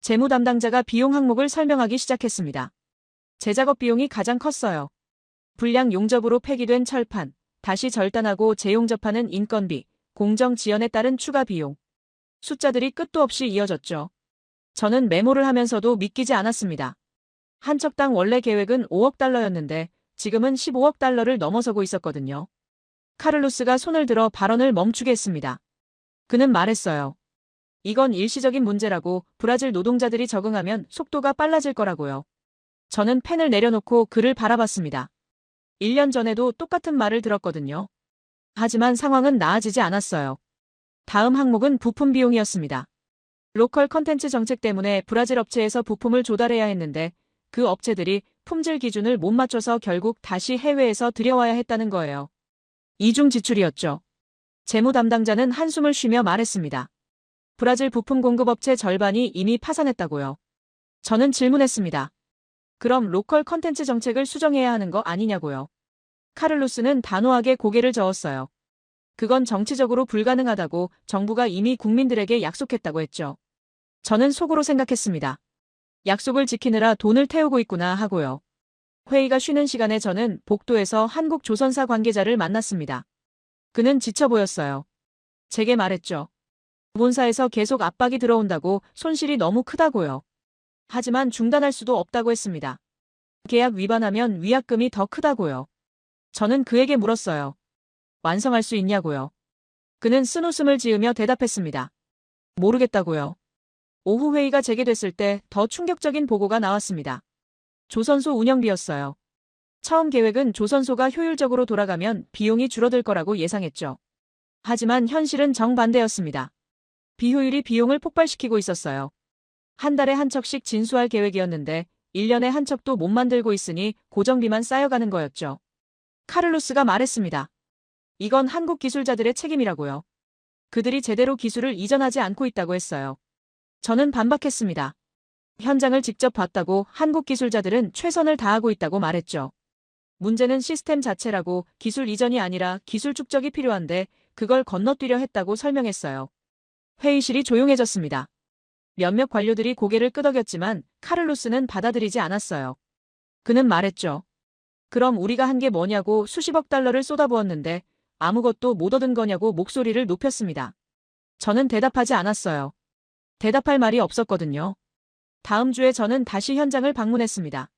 S2: 재무 담당자가 비용 항목을 설명하기 시작했습니다. 제작업 비용이 가장 컸어요. 불량 용접으로 폐기된 철판, 다시 절단하고 재용접하는 인건비, 공정 지연에 따른 추가 비용. 숫자들이 끝도 없이 이어졌죠. 저는 메모를 하면서도 믿기지 않았습니다. 한 척당 원래 계획은 5억 달러였는데 지금은 15억 달러를 넘어서고 있었거든요. 카를로스가 손을 들어 발언을 멈추게 했습니다. 그는 말했어요. 이건 일시적인 문제라고 브라질 노동자들이 적응하면 속도가 빨라질 거라고요. 저는 펜을 내려놓고 그를 바라봤습니다. 1년 전에도 똑같은 말을 들었거든요. 하지만 상황은 나아지지 않았어요. 다음 항목은 부품 비용이었습니다. 로컬 컨텐츠 정책 때문에 브라질 업체에서 부품을 조달해야 했는데 그 업체들이 품질 기준을 못 맞춰서 결국 다시 해외에서 들여와야 했다는 거예요. 이중 지출이었죠. 재무 담당자는 한숨을 쉬며 말했습니다. 브라질 부품 공급업체 절반이 이미 파산했다고요. 저는 질문했습니다. 그럼 로컬 컨텐츠 정책을 수정해야 하는 거 아니냐고요. 카를로스는 단호하게 고개를 저었어요. 그건 정치적으로 불가능하다고 정부가 이미 국민들에게 약속했다고 했죠. 저는 속으로 생각했습니다. 약속을 지키느라 돈을 태우고 있구나 하고요. 회의가 쉬는 시간에 저는 복도에서 한국 조선사 관계자를 만났습니다. 그는 지쳐 보였어요. 제게 말했죠. 본사에서 계속 압박이 들어온다고 손실이 너무 크다고요. 하지만 중단할 수도 없다고 했습니다. 계약 위반하면 위약금이 더 크다고요. 저는 그에게 물었어요. 완성할 수 있냐고요. 그는 쓴웃음을 지으며 대답했습니다. 모르겠다고요. 오후 회의가 재개됐을 때 더 충격적인 보고가 나왔습니다. 조선소 운영비였어요. 처음 계획은 조선소가 효율적으로 돌아가면 비용이 줄어들 거라고 예상했죠. 하지만 현실은 정반대였습니다. 비효율이 비용을 폭발시키고 있었어요. 한 달에 한 척씩 진수할 계획이었는데 1년에 한 척도 못 만들고 있으니 고정비만 쌓여가는 거였죠. 카를로스가 말했습니다. 이건 한국 기술자들의 책임이라고요. 그들이 제대로 기술을 이전하지 않고 있다고 했어요. 저는 반박했습니다. 현장을 직접 봤다고 한국 기술자들은 최선을 다하고 있다고 말했죠. 문제는 시스템 자체라고 기술 이전이 아니라 기술 축적이 필요한데 그걸 건너뛰려 했다고 설명했어요. 회의실이 조용해졌습니다. 몇몇 관료들이 고개를 끄덕였지만 카를로스는 받아들이지 않았어요. 그는 말했죠. 그럼 우리가 한 게 뭐냐고 수십억 달러를 쏟아부었는데 아무것도 못 얻은 거냐고 목소리를 높였습니다. 저는 대답하지 않았어요. 대답할 말이 없었거든요. 다음 주에 저는 다시 현장을 방문했습니다.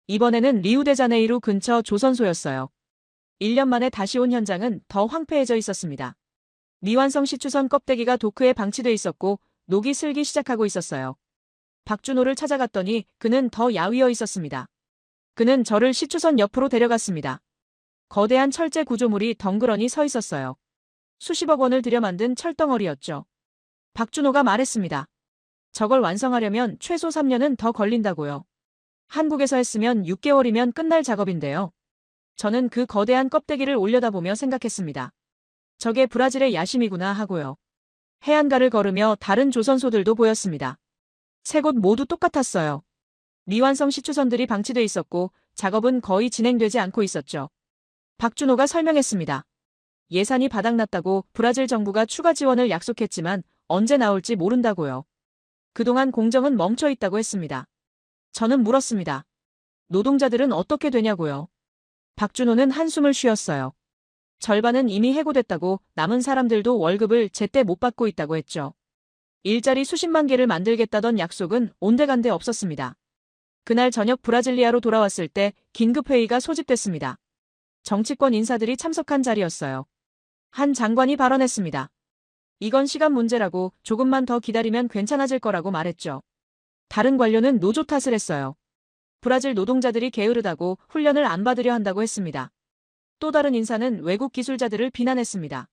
S2: 이번에는 리우데자네이루 근처 조선소였어요. 1년 만에 다시 온 현장은 더 황폐해져 있었습니다. 미완성 시추선 껍데기가 도크에 방치돼 있었고 녹이 슬기 시작하고 있었어요. 박준호를 찾아갔더니 그는 더 야위어 있었습니다. 그는 저를 시추선 옆으로 데려갔습니다. 거대한 철제 구조물이 덩그러니 서 있었어요. 수십억 원을 들여 만든 철덩어리였죠. 박준호가 말했습니다. 저걸 완성하려면 최소 3년은 더 걸린다고요. 한국에서 했으면 6개월이면 끝날 작업인데요. 저는 그 거대한 껍데기를 올려다보며 생각했습니다. 저게 브라질의 야심이구나 하고요. 해안가를 걸으며 다른 조선소들도 보였습니다. 세 곳 모두 똑같았어요. 미완성 시추선들이 방치돼 있었고 작업은 거의 진행되지 않고 있었죠. 박준호가 설명했습니다. 예산이 바닥났다고 브라질 정부가 추가 지원을 약속했지만 언제 나올지 모른다고요. 그동안 공정은 멈춰 있다고 했습니다. 저는 물었습니다. 노동자들은 어떻게 되냐고요. 박준호는 한숨을 쉬었어요. 절반은 이미 해고됐다고 남은 사람들도 월급을 제때 못 받고 있다고 했죠. 일자리 수십만 개를 만들겠다던 약속은 온데간데 없었습니다. 그날 저녁 브라질리아로 돌아왔을 때 긴급회의가 소집됐습니다. 정치권 인사들이 참석한 자리였어요. 한 장관이 발언했습니다. 이건 시간 문제라고 조금만 더 기다리면 괜찮아질 거라고 말했죠. 다른 관료는 노조 탓을 했어요. 브라질 노동자들이 게으르다고 훈련을 안 받으려 한다고 했습니다. 또 다른 인사는 외국 기술자들을 비난했습니다.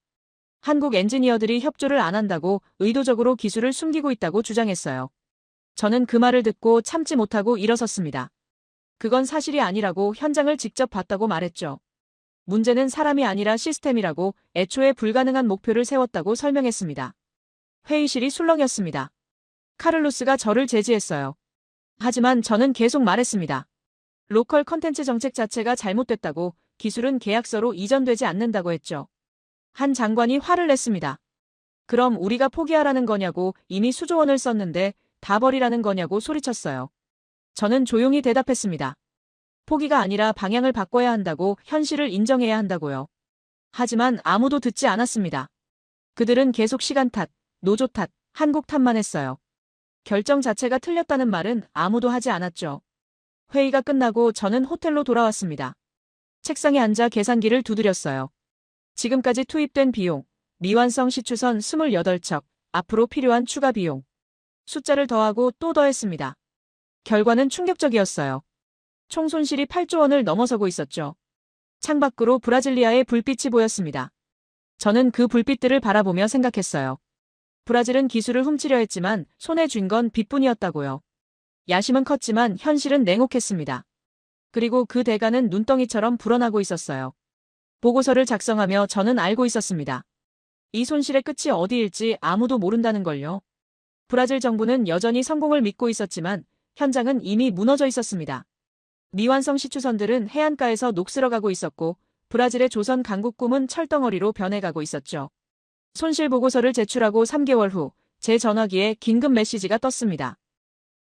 S2: 한국 엔지니어들이 협조를 안 한다고 의도적으로 기술을 숨기고 있다고 주장했어요. 저는 그 말을 듣고 참지 못하고 일어섰습니다. 그건 사실이 아니라고 현장을 직접 봤다고 말했죠. 문제는 사람이 아니라 시스템이라고 애초에 불가능한 목표를 세웠다고 설명했습니다. 회의실이 술렁였습니다. 카를로스가 저를 제지했어요. 하지만 저는 계속 말했습니다. 로컬 컨텐츠 정책 자체가 잘못됐다고, 기술은 계약서로 이전되지 않는다고 했죠. 한 장관이 화를 냈습니다. 그럼 우리가 포기하라는 거냐고, 이미 수조 원을 썼는데 다 버리라는 거냐고 소리쳤어요. 저는 조용히 대답했습니다. 포기가 아니라 방향을 바꿔야 한다고, 현실을 인정해야 한다고요. 하지만 아무도 듣지 않았습니다. 그들은 계속 시간 탓, 노조 탓, 한국 탓만 했어요. 결정 자체가 틀렸다는 말은 아무도 하지 않았죠. 회의가 끝나고 저는 호텔로 돌아왔습니다. 책상에 앉아 계산기를 두드렸어요. 지금까지 투입된 비용, 미완성 시추선 28척, 앞으로 필요한 추가 비용. 숫자를 더하고 또 더했습니다. 결과는 충격적이었어요. 총 손실이 8조 원을 넘어서고 있었죠. 창밖으로 브라질리아의 불빛이 보였습니다. 저는 그 불빛들을 바라보며 생각했어요. 브라질은 기술을 훔치려 했지만 손에 쥔 건 빚뿐이었다고요. 야심은 컸지만 현실은 냉혹했습니다. 그리고 그 대가는 눈덩이처럼 불어나고 있었어요. 보고서를 작성하며 저는 알고 있었습니다. 이 손실의 끝이 어디일지 아무도 모른다는 걸요. 브라질 정부는 여전히 성공을 믿고 있었지만 현장은 이미 무너져 있었습니다. 미완성 시추선들은 해안가에서 녹슬어가고 있었고 브라질의 조선 강국 꿈은 철덩어리로 변해가고 있었죠. 손실 보고서를 제출하고 3개월 후 제 전화기에 긴급 메시지가 떴습니다.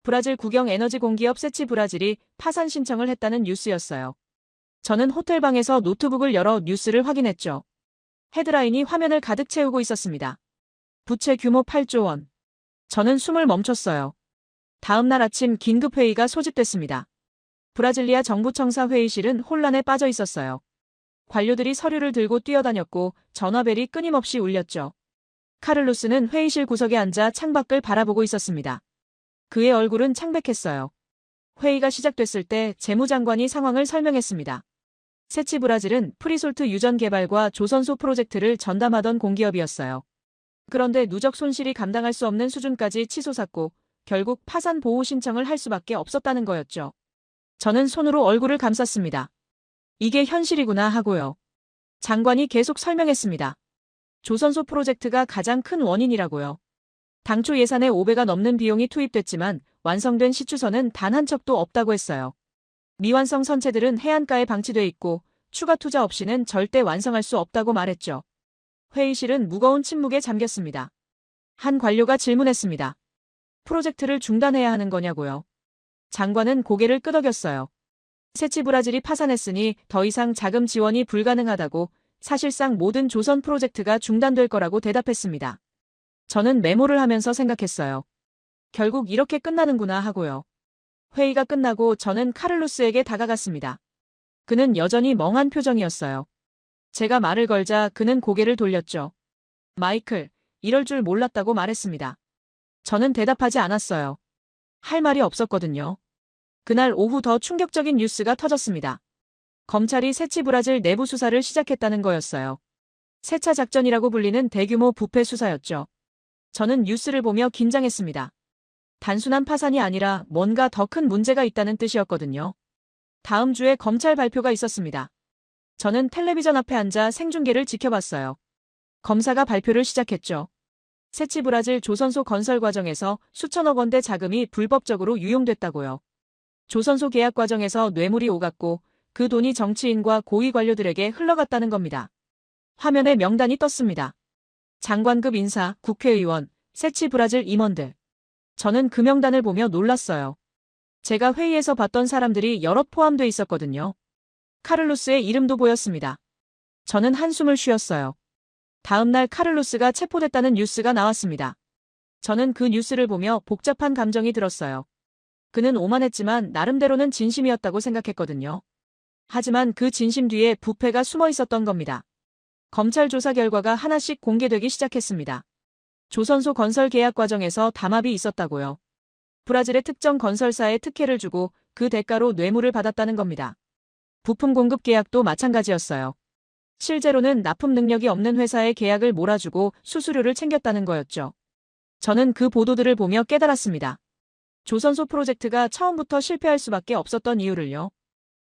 S2: 브라질 국영 에너지 공기업 세치 브라질이 파산 신청을 했다는 뉴스였어요. 저는 호텔방에서 노트북을 열어 뉴스를 확인했죠. 헤드라인이 화면을 가득 채우고 있었습니다. 부채 규모 8조 원. 저는 숨을 멈췄어요. 다음 날 아침 긴급 회의가 소집됐습니다. 브라질리아 정부 청사 회의실은 혼란에 빠져 있었어요. 관료들이 서류를 들고 뛰어다녔고 전화벨이 끊임없이 울렸죠. 카를로스는 회의실 구석에 앉아 창밖을 바라보고 있었습니다. 그의 얼굴은 창백했어요. 회의가 시작됐을 때 재무장관이 상황을 설명했습니다. 세치 브라질은 프리솔트 유전 개발과 조선소 프로젝트를 전담하던 공기업이었어요. 그런데 누적 손실이 감당할 수 없는 수준까지 치솟았고 결국 파산 보호 신청을 할 수밖에 없었다는 거였죠. 저는 손으로 얼굴을 감쌌습니다. 이게 현실이구나 하고요. 장관이 계속 설명했습니다. 조선소 프로젝트가 가장 큰 원인이라고요. 당초 예산의 5배가 넘는 비용이 투입됐지만 완성된 시추선은 단 한 척도 없다고 했어요. 미완성 선체들은 해안가에 방치돼 있고 추가 투자 없이는 절대 완성할 수 없다고 말했죠. 회의실은 무거운 침묵에 잠겼습니다. 한 관료가 질문했습니다. 프로젝트를 중단해야 하는 거냐고요. 장관은 고개를 끄덕였어요. 세치 브라질이 파산했으니 더 이상 자금 지원이 불가능하다고, 사실상 모든 조선 프로젝트가 중단될 거라고 대답했습니다. 저는 메모를 하면서 생각했어요. 결국 이렇게 끝나는구나 하고요. 회의가 끝나고 저는 카를로스에게 다가갔습니다. 그는 여전히 멍한 표정이었어요. 제가 말을 걸자 그는 고개를 돌렸죠. 마이클, 이럴 줄 몰랐다고 말했습니다. 저는 대답하지 않았어요. 할 말이 없었거든요. 그날 오후 더 충격적인 뉴스가 터졌습니다. 검찰이 세치 브라질 내부 수사를 시작했다는 거였어요. 세차 작전이라고 불리는 대규모 부패 수사였죠. 저는 뉴스를 보며 긴장했습니다. 단순한 파산이 아니라 뭔가 더 큰 문제가 있다는 뜻이었거든요. 다음 주에 검찰 발표가 있었습니다. 저는 텔레비전 앞에 앉아 생중계를 지켜봤어요. 검사가 발표를 시작했죠. 세치 브라질 조선소 건설 과정에서 수천억 원대 자금이 불법적으로 유용됐다고요. 조선소 계약 과정에서 뇌물이 오갔고 그 돈이 정치인과 고위 관료들에게 흘러갔다는 겁니다. 화면에 명단이 떴습니다. 장관급 인사, 국회의원, 세치 브라질 임원들. 저는 그 명단을 보며 놀랐어요. 제가 회의에서 봤던 사람들이 여럿 포함돼 있었거든요. 카를로스의 이름도 보였습니다. 저는 한숨을 쉬었어요. 다음 날 카를로스가 체포됐다는 뉴스가 나왔습니다. 저는 그 뉴스를 보며 복잡한 감정이 들었어요. 그는 오만했지만 나름대로는 진심이었다고 생각했거든요. 하지만 그 진심 뒤에 부패가 숨어 있었던 겁니다. 검찰 조사 결과가 하나씩 공개되기 시작했습니다. 조선소 건설 계약 과정에서 담합이 있었다고요. 브라질의 특정 건설사에 특혜를 주고 그 대가로 뇌물을 받았다는 겁니다. 부품 공급 계약도 마찬가지였어요. 실제로는 납품 능력이 없는 회사에 계약을 몰아주고 수수료를 챙겼다는 거였죠. 저는 그 보도들을 보며 깨달았습니다. 조선소 프로젝트가 처음부터 실패할 수밖에 없었던 이유를요.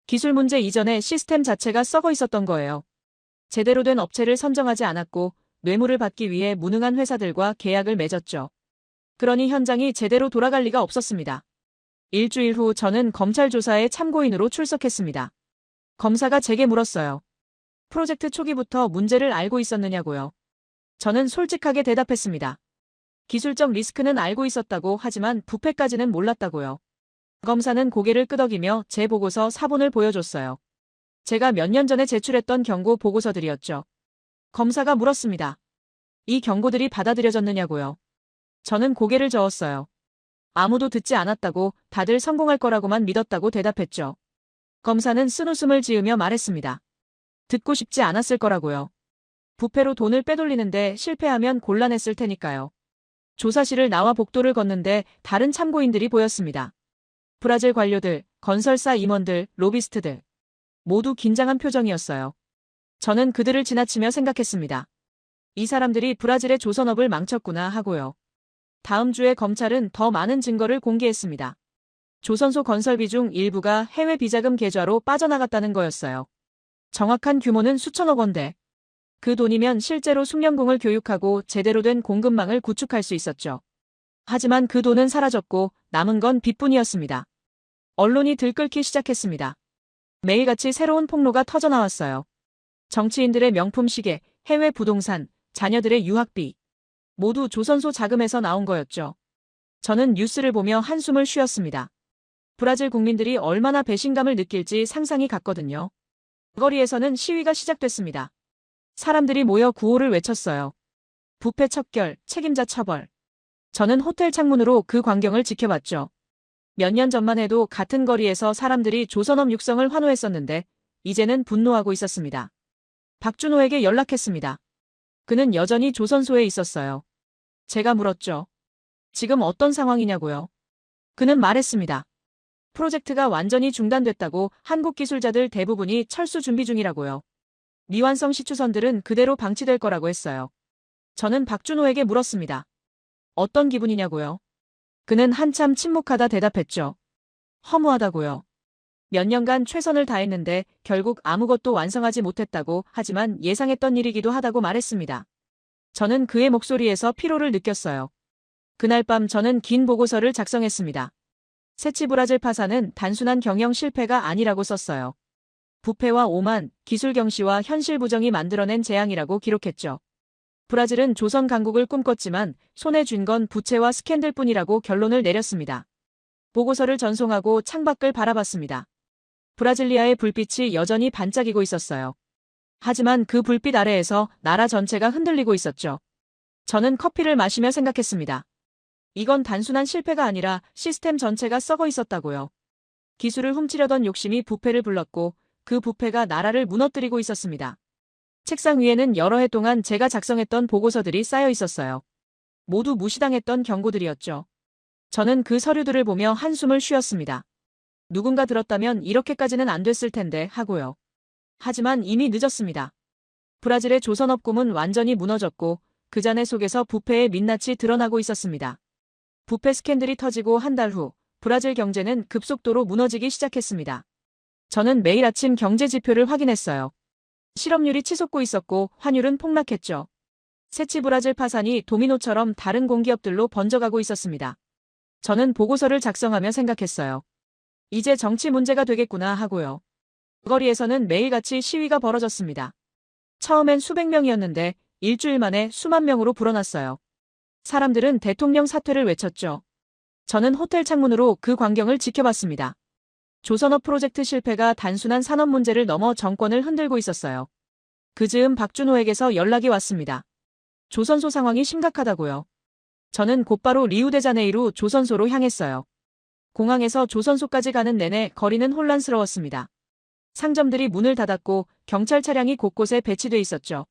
S2: 기술 문제 이전에 시스템 자체가 썩어 있었던 거예요. 제대로 된 업체를 선정하지 않았고 뇌물을 받기 위해 무능한 회사들과 계약을 맺었죠. 그러니 현장이 제대로 돌아갈 리가 없었습니다. 일주일 후 저는 검찰 조사에 참고인으로 출석했습니다. 검사가 제게 물었어요. 프로젝트 초기부터 문제를 알고 있었느냐고요. 저는 솔직하게 대답했습니다. 기술적 리스크는 알고 있었다고 하지만 부패까지는 몰랐다고요. 검사는 고개를 끄덕이며 제 보고서 사본을 보여줬어요. 제가 몇 년 전에 제출했던 경고 보고서들이었죠. 검사가 물었습니다. 이 경고들이 받아들여졌느냐고요. 저는 고개를 저었어요. 아무도 듣지 않았다고, 다들 성공할 거라고만 믿었다고 대답했죠. 검사는 쓴웃음을 지으며 말했습니다. 듣고 싶지 않았을 거라고요. 부패로 돈을 빼돌리는데 실패하면 곤란했을 테니까요. 조사실을 나와 복도를 걷는데 다른 참고인들이 보였습니다. 브라질 관료들, 건설사 임원들, 로비스트들. 모두 긴장한 표정이었어요. 저는 그들을 지나치며 생각했습니다. 이 사람들이 브라질의 조선업을 망쳤구나 하고요. 다음 주에 검찰은 더 많은 증거를 공개했습니다. 조선소 건설비 중 일부가 해외 비자금 계좌로 빠져나갔다는 거였어요. 정확한 규모는 수천억 원대. 그 돈이면 실제로 숙련공을 교육하고 제대로 된 공급망을 구축할 수 있었죠. 하지만 그 돈은 사라졌고 남은 건 빚뿐이었습니다. 언론이 들끓기 시작했습니다. 매일같이 새로운 폭로가 터져나왔어요. 정치인들의 명품 시계, 해외 부동산, 자녀들의 유학비. 모두 조선소 자금에서 나온 거였죠. 저는 뉴스를 보며 한숨을 쉬었습니다. 브라질 국민들이 얼마나 배신감을 느낄지 상상이 갔거든요. 거리에서는 시위가 시작됐습니다. 사람들이 모여 구호를 외쳤어요. 부패 척결, 책임자 처벌. 저는 호텔 창문으로 그 광경을 지켜봤죠. 몇 년 전만 해도 같은 거리에서 사람들이 조선업 육성을 환호했었는데 이제는 분노하고 있었습니다. 박준호에게 연락했습니다. 그는 여전히 조선소에 있었어요. 제가 물었죠. 지금 어떤 상황이냐고요. 그는 말했습니다. 프로젝트가 완전히 중단됐다고 한국 기술자들 대부분이 철수 준비 중이라고요. 미완성 시추선들은 그대로 방치될 거라고 했어요. 저는 박준호에게 물었습니다. 어떤 기분이냐고요. 그는 한참 침묵하다 대답했죠. 허무하다고요. 몇 년간 최선을 다했는데 결국 아무것도 완성하지 못했다고 하지만 예상했던 일이기도 하다고 말했습니다. 저는 그의 목소리에서 피로를 느꼈어요. 그날 밤 저는 긴 보고서를 작성했습니다. 세치 브라질 파산은 단순한 경영 실패가 아니라고 썼어요. 부패와 오만, 기술 경시와 현실 부정이 만들어낸 재앙이라고 기록했죠. 브라질은 조선 강국을 꿈꿨지만 손에 쥔 건 부채와 스캔들뿐이라고 결론을 내렸습니다. 보고서를 전송하고 창밖을 바라봤습니다. 브라질리아의 불빛이 여전히 반짝이고 있었어요. 하지만 그 불빛 아래에서 나라 전체가 흔들리고 있었죠. 저는 커피를 마시며 생각했습니다. 이건 단순한 실패가 아니라 시스템 전체가 썩어 있었다고요. 기술을 훔치려던 욕심이 부패를 불렀고 그 부패가 나라를 무너뜨리고 있었습니다. 책상 위에는 여러 해 동안 제가 작성했던 보고서들이 쌓여 있었어요. 모두 무시당했던 경고들이었죠. 저는 그 서류들을 보며 한숨을 쉬었습니다. 누군가 들었다면 이렇게까지는 안 됐을 텐데 하고요. 하지만 이미 늦었습니다. 브라질의 조선업 꿈은 완전히 무너졌고 그 잔해 속에서 부패의 민낯이 드러나고 있었습니다. 부패 스캔들이 터지고 한 달 후 브라질 경제는 급속도로 무너지기 시작했습니다. 저는 매일 아침 경제 지표를 확인했어요. 실업률이 치솟고 있었고 환율은 폭락했죠. 세치 브라질 파산이 도미노처럼 다른 공기업들로 번져가고 있었습니다. 저는 보고서를 작성하며 생각했어요. 이제 정치 문제가 되겠구나 하고요. 거리에서는 매일같이 시위가 벌어졌습니다. 처음엔 수백 명이었는데 일주일 만에 수만 명으로 불어났어요. 사람들은 대통령 사퇴를 외쳤죠. 저는 호텔 창문으로 그 광경을 지켜봤습니다. 조선업 프로젝트 실패가 단순한 산업 문제를 넘어 정권을 흔들고 있었어요. 그 즈음 박준호에게서 연락이 왔습니다. 조선소 상황이 심각하다고요. 저는 곧바로 리우데자네이루 조선소로 향했어요. 공항에서 조선소까지 가는 내내 거리는 혼란스러웠습니다. 상점들이 문을 닫았고 경찰 차량이 곳곳에 배치돼 있었죠.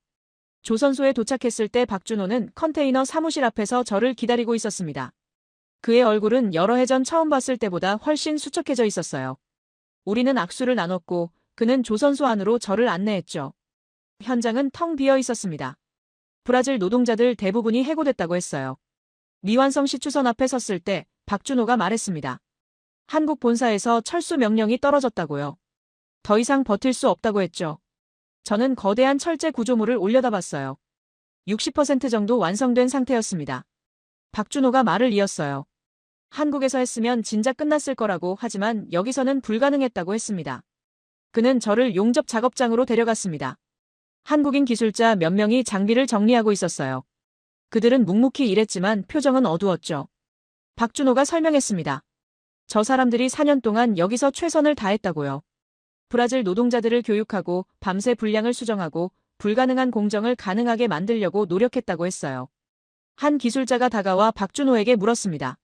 S2: 조선소에 도착했을 때 박준호는 컨테이너 사무실 앞에서 저를 기다리고 있었습니다. 그의 얼굴은 여러 해 전 처음 봤을 때보다 훨씬 수척해져 있었어요. 우리는 악수를 나눴고 그는 조선소 안으로 저를 안내했죠. 현장은 텅 비어 있었습니다. 브라질 노동자들 대부분이 해고됐다고 했어요. 미완성 시추선 앞에 섰을 때 박준호가 말했습니다. 한국 본사에서 철수 명령이 떨어졌다고요. 더 이상 버틸 수 없다고 했죠. 저는 거대한 철제 구조물을 올려다봤어요. 60% 정도 완성된 상태였습니다. 박준호가 말을 이었어요. 한국에서 했으면 진작 끝났을 거라고 하지만 여기서는 불가능했다고 했습니다. 그는 저를 용접 작업장으로 데려갔습니다. 한국인 기술자 몇 명이 장비를 정리하고 있었어요. 그들은 묵묵히 일했지만 표정은 어두웠죠. 박준호가 설명했습니다. 저 사람들이 4년 동안 여기서 최선을 다했다고요. 브라질 노동자들을 교육하고 밤새 분량을 수정하고 불가능한 공정을 가능하게 만들려고 노력했다고 했어요. 한 기술자가 다가와 박준호에게 물었습니다.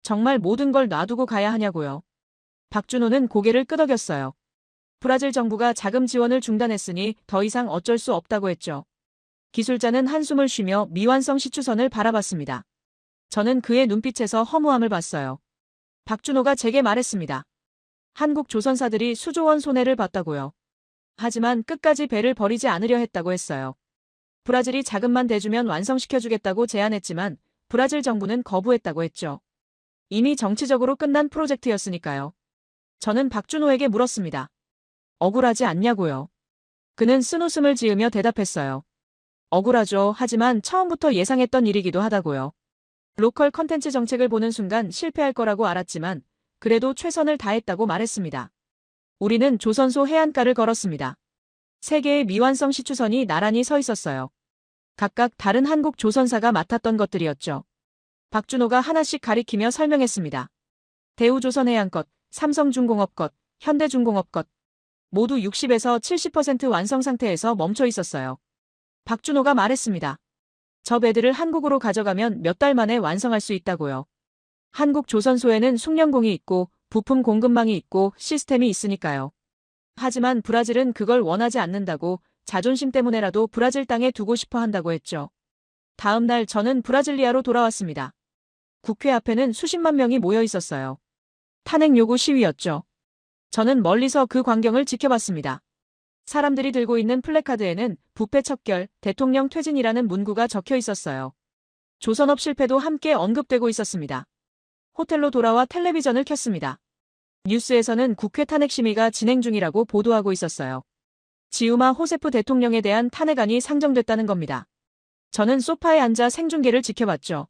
S2: 정말 모든 걸 놔두고 가야 하냐고요. 박준호는 고개를 끄덕였어요. 브라질 정부가 자금 지원을 중단했으니 더 이상 어쩔 수 없다고 했죠. 기술자는 한숨을 쉬며 미완성 시추선을 바라봤습니다. 저는 그의 눈빛에서 허무함을 봤어요. 박준호가 제게 말했습니다. 한국 조선사들이 수조원 손해를 봤다고요. 하지만 끝까지 배를 버리지 않으려 했다고 했어요. 브라질이 자금만 대주면 완성시켜주겠다고 제안했지만 브라질 정부는 거부했다고 했죠. 이미 정치적으로 끝난 프로젝트였으니까요. 저는 박준호에게 물었습니다. 억울하지 않냐고요. 그는 쓴웃음을 지으며 대답했어요. 억울하죠. 하지만 처음부터 예상했던 일이기도 하다고요. 로컬 컨텐츠 정책을 보는 순간 실패할 거라고 알았지만 그래도 최선을 다했다고 말했습니다. 우리는 조선소 해안가를 걸었습니다. 세 개의 미완성 시추선이 나란히 서 있었어요. 각각 다른 한국 조선사가 맡았던 것들이었죠. 박준호가 하나씩 가리키며 설명했습니다. 대우조선해양 것, 삼성중공업 것, 현대중공업 것. 모두 60에서 70% 완성 상태에서 멈춰 있었어요. 박준호가 말했습니다. 저 배들을 한국으로 가져가면 몇 달 만에 완성할 수 있다고요. 한국 조선소에는 숙련공이 있고 부품 공급망이 있고 시스템이 있으니까요. 하지만 브라질은 그걸 원하지 않는다고 자존심 때문에라도 브라질 땅에 두고 싶어 한다고 했죠. 다음 날 저는 브라질리아로 돌아왔습니다. 국회 앞에는 수십만 명이 모여 있었어요. 탄핵 요구 시위였죠. 저는 멀리서 그 광경을 지켜봤습니다. 사람들이 들고 있는 플래카드에는 부패 척결, 대통령 퇴진이라는 문구가 적혀 있었어요. 조선업 실패도 함께 언급되고 있었습니다. 호텔로 돌아와 텔레비전을 켰습니다. 뉴스에서는 국회 탄핵 심의가 진행 중이라고 보도하고 있었어요. 지우마 호세프 대통령에 대한 탄핵안이 상정됐다는 겁니다. 저는 소파에 앉아 생중계를 지켜봤죠.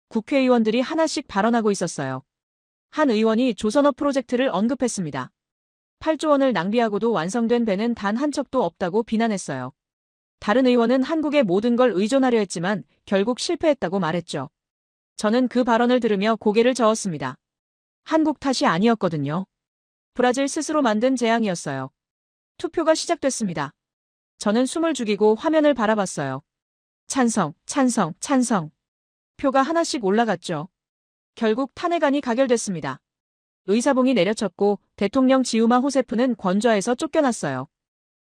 S2: 국회의원들이 하나씩 발언하고 있었어요. 한 의원이 조선업 프로젝트를 언급했습니다. 8조 원을 낭비하고도 완성된 배는 단 한 척도 없다고 비난했어요. 다른 의원은 한국의 모든 걸 의존하려 했지만 결국 실패했다고 말했죠. 저는 그 발언을 들으며 고개를 저었습니다. 한국 탓이 아니었거든요. 브라질 스스로 만든 재앙이었어요. 투표가 시작됐습니다. 저는 숨을 죽이고 화면을 바라봤어요. 찬성, 찬성, 찬성. 표가 하나씩 올라갔죠. 결국 탄핵안이 가결됐습니다. 의사봉이 내려쳤고 대통령 지우마 호세프는 권좌에서 쫓겨났어요.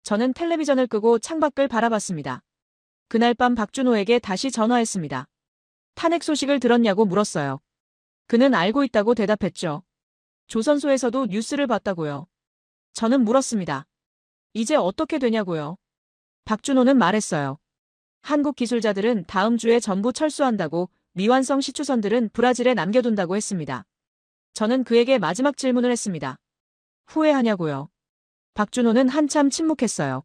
S2: 저는 텔레비전을 끄고 창밖을 바라봤습니다. 그날 밤 박준호에게 다시 전화했습니다. 탄핵 소식을 들었냐고 물었어요. 그는 알고 있다고 대답했죠. 조선소에서도 뉴스를 봤다고요. 저는 물었습니다. 이제 어떻게 되냐고요. 박준호는 말했어요. 한국 기술자들은 다음 주에 전부 철수한다고 미완성 시추선들은 브라질에 남겨둔다고 했습니다. 저는 그에게 마지막 질문을 했습니다. 후회하냐고요. 박준호는 한참 침묵했어요.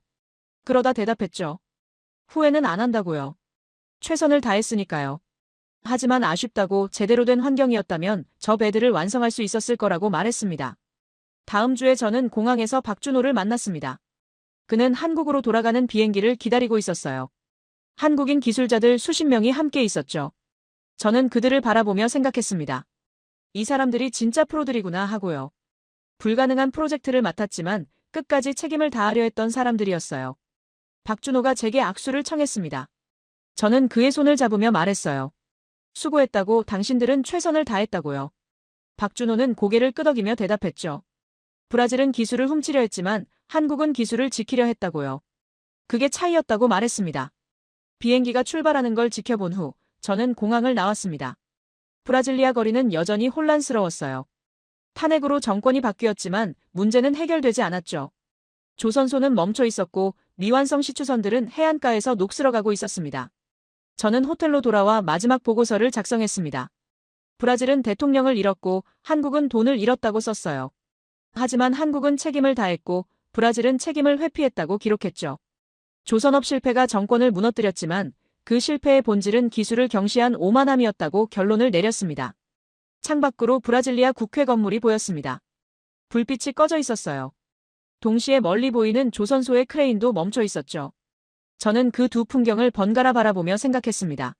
S2: 그러다 대답했죠. 후회는 안 한다고요. 최선을 다했으니까요. 하지만 아쉽다고 제대로 된 환경이었다면 저 배들을 완성할 수 있었을 거라고 말했습니다. 다음 주에 저는 공항에서 박준호를 만났습니다. 그는 한국으로 돌아가는 비행기를 기다리고 있었어요. 한국인 기술자들 수십 명이 함께 있었죠. 저는 그들을 바라보며 생각했습니다. 이 사람들이 진짜 프로들이구나 하고요. 불가능한 프로젝트를 맡았지만 끝까지 책임을 다하려 했던 사람들이었어요. 박준호가 제게 악수를 청했습니다. 저는 그의 손을 잡으며 말했어요. 수고했다고 당신들은 최선을 다했다고요. 박준호는 고개를 끄덕이며 대답했죠. 브라질은 기술을 훔치려 했지만 한국은 기술을 지키려 했다고요. 그게 차이였다고 말했습니다. 비행기가 출발하는 걸 지켜본 후 저는 공항을 나왔습니다. 브라질리아 거리는 여전히 혼란스러웠어요. 탄핵으로 정권이 바뀌었지만 문제는 해결되지 않았죠. 조선소는 멈춰 있었고 미완성 시추선들은 해안가에서 녹슬어가고 있었습니다. 저는 호텔로 돌아와 마지막 보고서를 작성했습니다. 브라질은 대통령을 잃었고 한국은 돈을 잃었다고 썼어요. 하지만 한국은 책임을 다했고 브라질은 책임을 회피했다고 기록했죠. 조선업 실패가 정권을 무너뜨렸지만 그 실패의 본질은 기술을 경시한 오만함이었다고 결론을 내렸습니다. 창밖으로 브라질리아 국회 건물이 보였습니다. 불빛이 꺼져 있었어요. 동시에 멀리 보이는 조선소의 크레인도 멈춰 있었죠. 저는 그 두 풍경을 번갈아 바라보며 생각했습니다.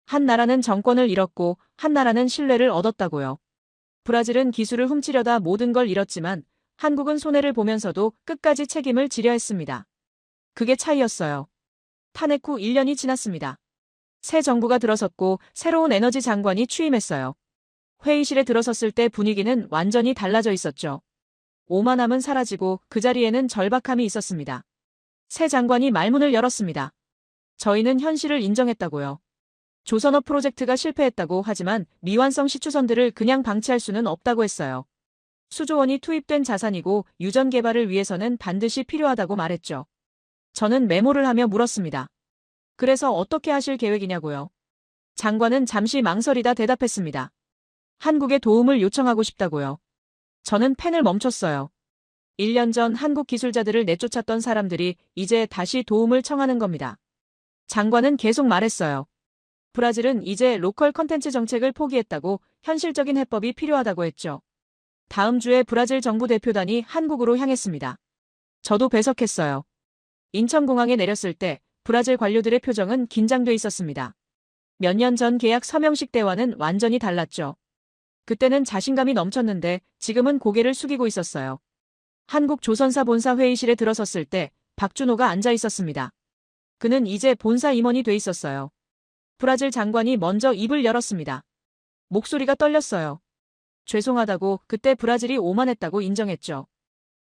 S2: 한 나라는 정권을 잃었고 한 나라는 신뢰를 얻었다고요. 브라질은 기술을 훔치려다 모든 걸 잃었지만 한국은 손해를 보면서도 끝까지 책임을 지려 했습니다. 그게 차이였어요. 탄핵 후 1년이 지났습니다. 새 정부가 들어섰고 새로운 에너지 장관이 취임했어요. 회의실에 들어섰을 때 분위기는 완전히 달라져 있었죠. 오만함은 사라지고 그 자리에는 절박함이 있었습니다. 새 장관이 말문을 열었습니다. 저희는 현실을 인정했다고요. 조선업 프로젝트가 실패했다고 하지만 미완성 시추선들을 그냥 방치할 수는 없다고 했어요. 수조 원이 투입된 자산이고 유전 개발을 위해서는 반드시 필요하다고 말했죠. 저는 메모를 하며 물었습니다. 그래서 어떻게 하실 계획이냐고요. 장관은 잠시 망설이다 대답했습니다. 한국에 도움을 요청하고 싶다고요. 저는 펜을 멈췄어요. 1년 전 한국 기술자들을 내쫓았던 사람들이 이제 다시 도움을 청하는 겁니다. 장관은 계속 말했어요. 브라질은 이제 로컬 컨텐츠 정책을 포기했다고 현실적인 해법이 필요하다고 했죠. 다음 주에 브라질 정부 대표단이 한국으로 향했습니다. 저도 배석했어요. 인천공항에 내렸을 때 브라질 관료들의 표정은 긴장돼 있었습니다. 몇 년 전 계약 서명식 때와는 완전히 달랐죠. 그때는 자신감이 넘쳤는데 지금은 고개를 숙이고 있었어요. 한국 조선사 본사 회의실에 들어섰을 때 박준호가 앉아 있었습니다. 그는 이제 본사 임원이 돼 있었어요. 브라질 장관이 먼저 입을 열었습니다. 목소리가 떨렸어요. 죄송하다고 그때 브라질이 오만했다고 인정했죠.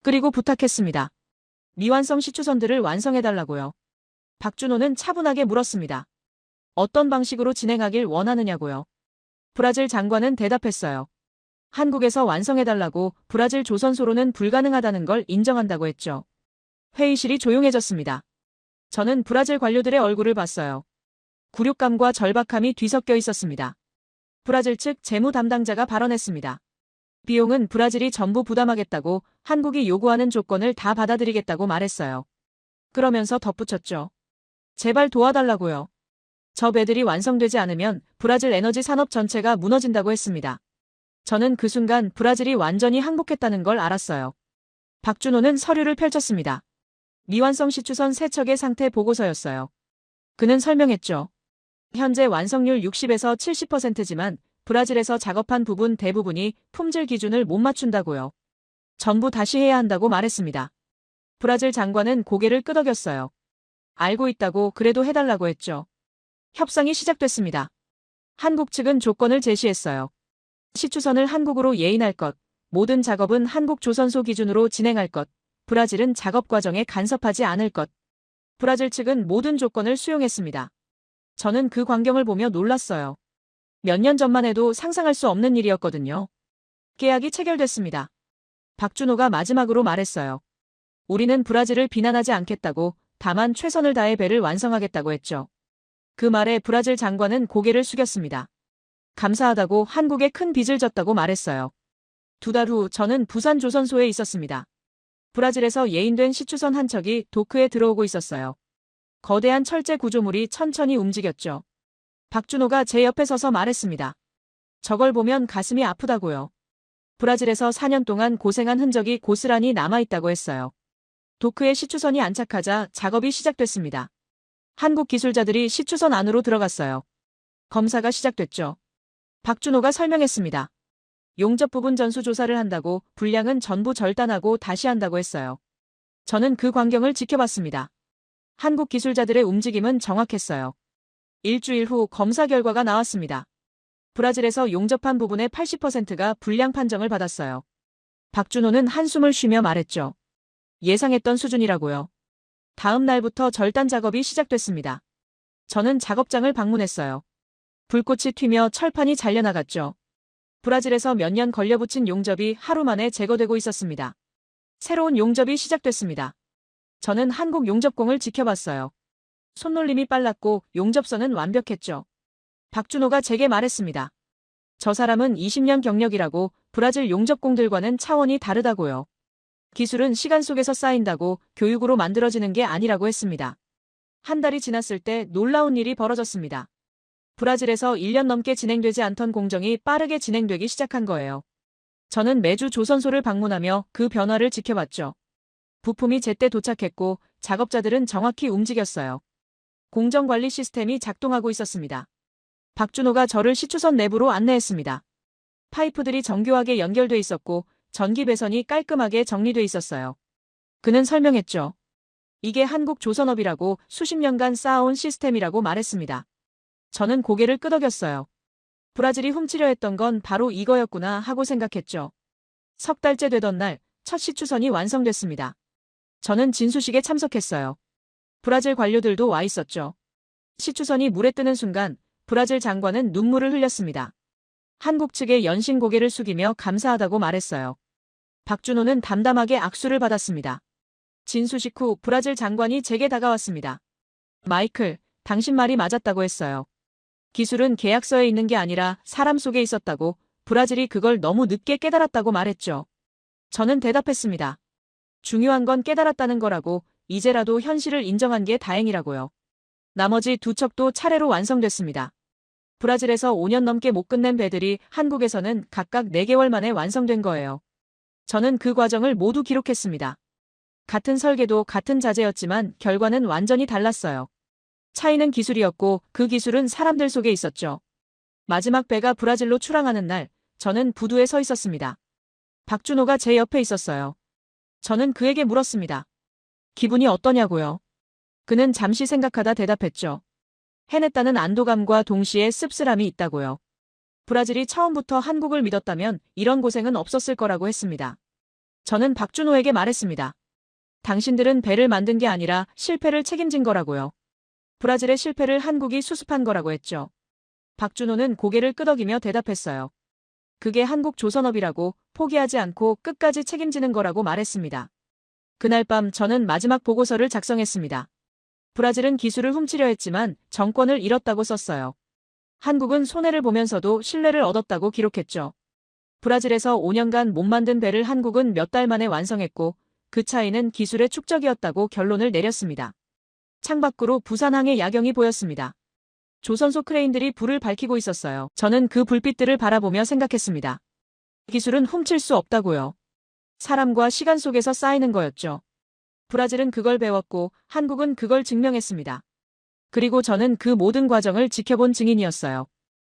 S2: 그리고 부탁했습니다. 미완성 시추선들을 완성해달라고요. 박준호는 차분하게 물었습니다. 어떤 방식으로 진행하길 원하느냐고요. 브라질 장관은 대답했어요. 한국에서 완성해달라고 브라질 조선소로는 불가능하다는 걸 인정한다고 했죠. 회의실이 조용해졌습니다. 저는 브라질 관료들의 얼굴을 봤어요. 굴욕감과 절박함이 뒤섞여 있었습니다. 브라질 측 재무 담당자가 발언했습니다. 비용은 브라질이 전부 부담하겠다고 한국이 요구하는 조건을 다 받아들이겠다고 말했어요. 그러면서 덧붙였죠. 제발 도와달라고요. 저 배들이 완성되지 않으면 브라질 에너지 산업 전체가 무너진다고 했습니다. 저는 그 순간 브라질이 완전히 항복했다는 걸 알았어요. 박준호는 서류를 펼쳤습니다. 미완성 시추선 3척의 상태 보고서였어요. 그는 설명했죠. 현재 완성률 60에서 70%지만 브라질에서 작업한 부분 대부분이 품질 기준을 못 맞춘다고요. 전부 다시 해야 한다고 말했습니다. 브라질 장관은 고개를 끄덕였어요. 알고 있다고 그래도 해달라고 했죠. 협상이 시작됐습니다. 한국 측은 조건을 제시했어요. 시추선을 한국으로 예인할 것, 모든 작업은 한국 조선소 기준으로 진행할 것, 브라질은 작업 과정에 간섭하지 않을 것. 브라질 측은 모든 조건을 수용했습니다. 저는 그 광경을 보며 놀랐어요. 몇 년 전만 해도 상상할 수 없는 일이었거든요. 계약이 체결됐습니다. 박준호가 마지막으로 말했어요. 우리는 브라질을 비난하지 않겠다고, 다만 최선을 다해 배를 완성하겠다고 했죠. 그 말에 브라질 장관은 고개를 숙였습니다. 감사하다고 한국에 큰 빚을 졌다고 말했어요. 2달 후 저는 부산 조선소에 있었습니다. 브라질에서 예인된 시추선 한 척이 도크에 들어오고 있었어요. 거대한 철제 구조물이 천천히 움직였죠. 박준호가 제 옆에 서서 말했습니다. 저걸 보면 가슴이 아프다고요. 브라질에서 4년 동안 고생한 흔적이 고스란히 남아있다고 했어요. 도크에 시추선이 안착하자 작업이 시작됐습니다. 한국 기술자들이 시추선 안으로 들어갔어요. 검사가 시작됐죠. 박준호가 설명했습니다. 용접 부분 전수 조사를 한다고 불량은 전부 절단하고 다시 한다고 했어요. 저는 그 광경을 지켜봤습니다. 한국 기술자들의 움직임은 정확했어요. 일주일 후 검사 결과가 나왔습니다. 브라질에서 용접한 부분의 80%가 불량 판정을 받았어요. 박준호는 한숨을 쉬며 말했죠. 예상했던 수준이라고요. 다음 날부터 절단 작업이 시작됐습니다. 저는 작업장을 방문했어요. 불꽃이 튀며 철판이 잘려나갔죠. 브라질에서 몇 년 걸려 붙인 용접이 하루 만에 제거되고 있었습니다. 새로운 용접이 시작됐습니다. 저는 한국 용접공을 지켜봤어요. 손놀림이 빨랐고 용접선은 완벽했죠. 박준호가 제게 말했습니다. 저 사람은 20년 경력이라고 브라질 용접공들과는 차원이 다르다고요. 기술은 시간 속에서 쌓인다고 교육으로 만들어지는 게 아니라고 했습니다. 한 달이 지났을 때 놀라운 일이 벌어졌습니다. 브라질에서 1년 넘게 진행되지 않던 공정이 빠르게 진행되기 시작한 거예요. 저는 매주 조선소를 방문하며 그 변화를 지켜봤죠. 부품이 제때 도착했고 작업자들은 정확히 움직였어요. 공정관리 시스템이 작동하고 있었습니다. 박준호가 저를 시추선 내부로 안내했습니다. 파이프들이 정교하게 연결돼 있었고 전기 배선이 깔끔하게 정리돼 있었어요. 그는 설명했죠. 이게 한국 조선업이라고 수십 년간 쌓아온 시스템이라고 말했습니다. 저는 고개를 끄덕였어요. 브라질이 훔치려 했던 건 바로 이거였구나 하고 생각했죠. 석 달째 되던 날 첫 시추선이 완성됐습니다. 저는 진수식에 참석했어요. 브라질 관료들도 와 있었죠. 시추선이 물에 뜨는 순간 브라질 장관은 눈물을 흘렸습니다. 한국 측에 연신 고개를 숙이며 감사하다고 말했어요. 박준호는 담담하게 악수를 받았습니다. 진수식 후 브라질 장관이 제게 다가왔습니다. 마이클, 당신 말이 맞았다고 했어요. 기술은 계약서에 있는 게 아니라 사람 속에 있었다고, 브라질이 그걸 너무 늦게 깨달았다고 말했죠. 저는 대답했습니다. 중요한 건 깨달았다는 거라고, 이제라도 현실을 인정한 게 다행이라고요. 나머지 두 척도 차례로 완성됐습니다. 브라질에서 5년 넘게 못 끝낸 배들이 한국에서는 각각 4개월 만에 완성된 거예요. 저는 그 과정을 모두 기록했습니다. 같은 설계도 같은 자재였지만 결과는 완전히 달랐어요. 차이는 기술이었고 그 기술은 사람들 속에 있었죠. 마지막 배가 브라질로 출항하는 날, 저는 부두에 서 있었습니다. 박준호가 제 옆에 있었어요. 저는 그에게 물었습니다. 기분이 어떠냐고요? 그는 잠시 생각하다 대답했죠. 해냈다는 안도감과 동시에 씁쓸함이 있다고요. 브라질이 처음부터 한국을 믿었다면 이런 고생은 없었을 거라고 했습니다. 저는 박준호에게 말했습니다. 당신들은 배를 만든 게 아니라 실패를 책임진 거라고요. 브라질의 실패를 한국이 수습한 거라고 했죠. 박준호는 고개를 끄덕이며 대답했어요. 그게 한국 조선업이라고, 포기하지 않고 끝까지 책임지는 거라고 말했습니다. 그날 밤 저는 마지막 보고서를 작성했습니다. 브라질은 기술을 훔치려 했지만 정권을 잃었다고 썼어요. 한국은 손해를 보면서도 신뢰를 얻었다고 기록했죠. 브라질에서 5년간 못 만든 배를 한국은 몇 달 만에 완성했고 그 차이는 기술의 축적이었다고 결론을 내렸습니다. 창밖으로 부산항의 야경이 보였습니다. 조선소 크레인들이 불을 밝히고 있었어요. 저는 그 불빛들을 바라보며 생각했습니다. 기술은 훔칠 수 없다고요. 사람과 시간 속에서 쌓이는 거였죠. 브라질은 그걸 배웠고 한국은 그걸 증명했습니다. 그리고 저는 그 모든 과정을 지켜본 증인이었어요.